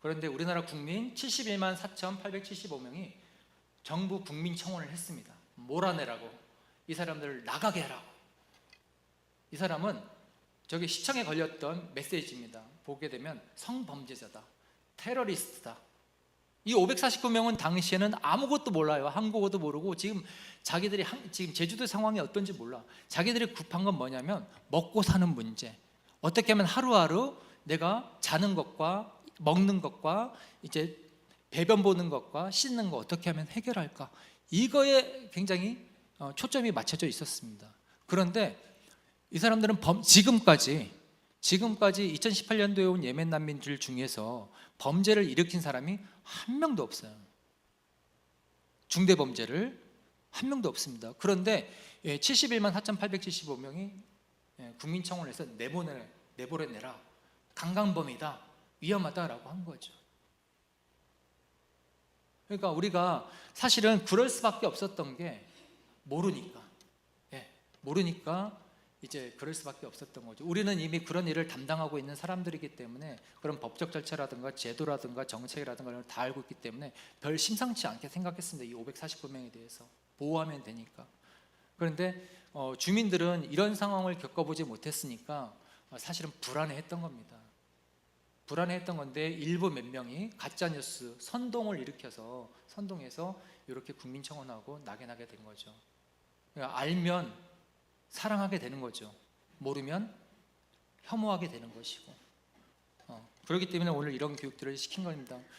그런데 우리나라 국민 71만 4,875명이 정부 국민청원을 했습니다. 몰아내라고, 이 사람들을 나가게 하라고. 이 사람은 저기 시청에 걸렸던 메시지입니다. 보게 되면 성범죄자다, 테러리스트다. 이 549명은 당시에는 아무것도 몰라요. 한국어도 모르고 지금 자기들이 지금 제주도 상황이 어떤지 몰라. 자기들이 급한 건 뭐냐면 먹고 사는 문제. 어떻게 하면 하루하루 내가 자는 것과 먹는 것과 이제 배변 보는 것과 씻는 거 어떻게 하면 해결할까? 이거에 굉장히 초점이 맞춰져 있었습니다. 그런데 이 사람들은 지금까지 2018년도에 온 예멘 난민들 중에서 범죄를 일으킨 사람이 한 명도 없어요. 중대 범죄를 한 명도 없습니다. 그런데 71만 4,875명이 국민청원에서 내보내라, 강간범이다, 위험하다라고 한 거죠. 그러니까 우리가 사실은 그럴 수밖에 없었던 게 모르니까 이제 그럴 수밖에 없었던 거죠. 우리는 이미 그런 일을 담당하고 있는 사람들이기 때문에 그런 법적 절차라든가 제도라든가 정책이라든가 이런 걸 다 알고 있기 때문에 별 심상치 않게 생각했습니다. 이 549명에 대해서 보호하면 되니까. 그런데 주민들은 이런 상황을 겪어보지 못했으니까 사실은 불안해했던 겁니다. 불안해했던 건데 일부 몇 명이 가짜뉴스 선동해서 이렇게 국민청원하고 낙인하게 된 거죠. 그러니까 알면 사랑하게 되는 거죠. 모르면 혐오하게 되는 것이고. 그렇기 때문에 오늘 이런 교육들을 시킨 겁니다.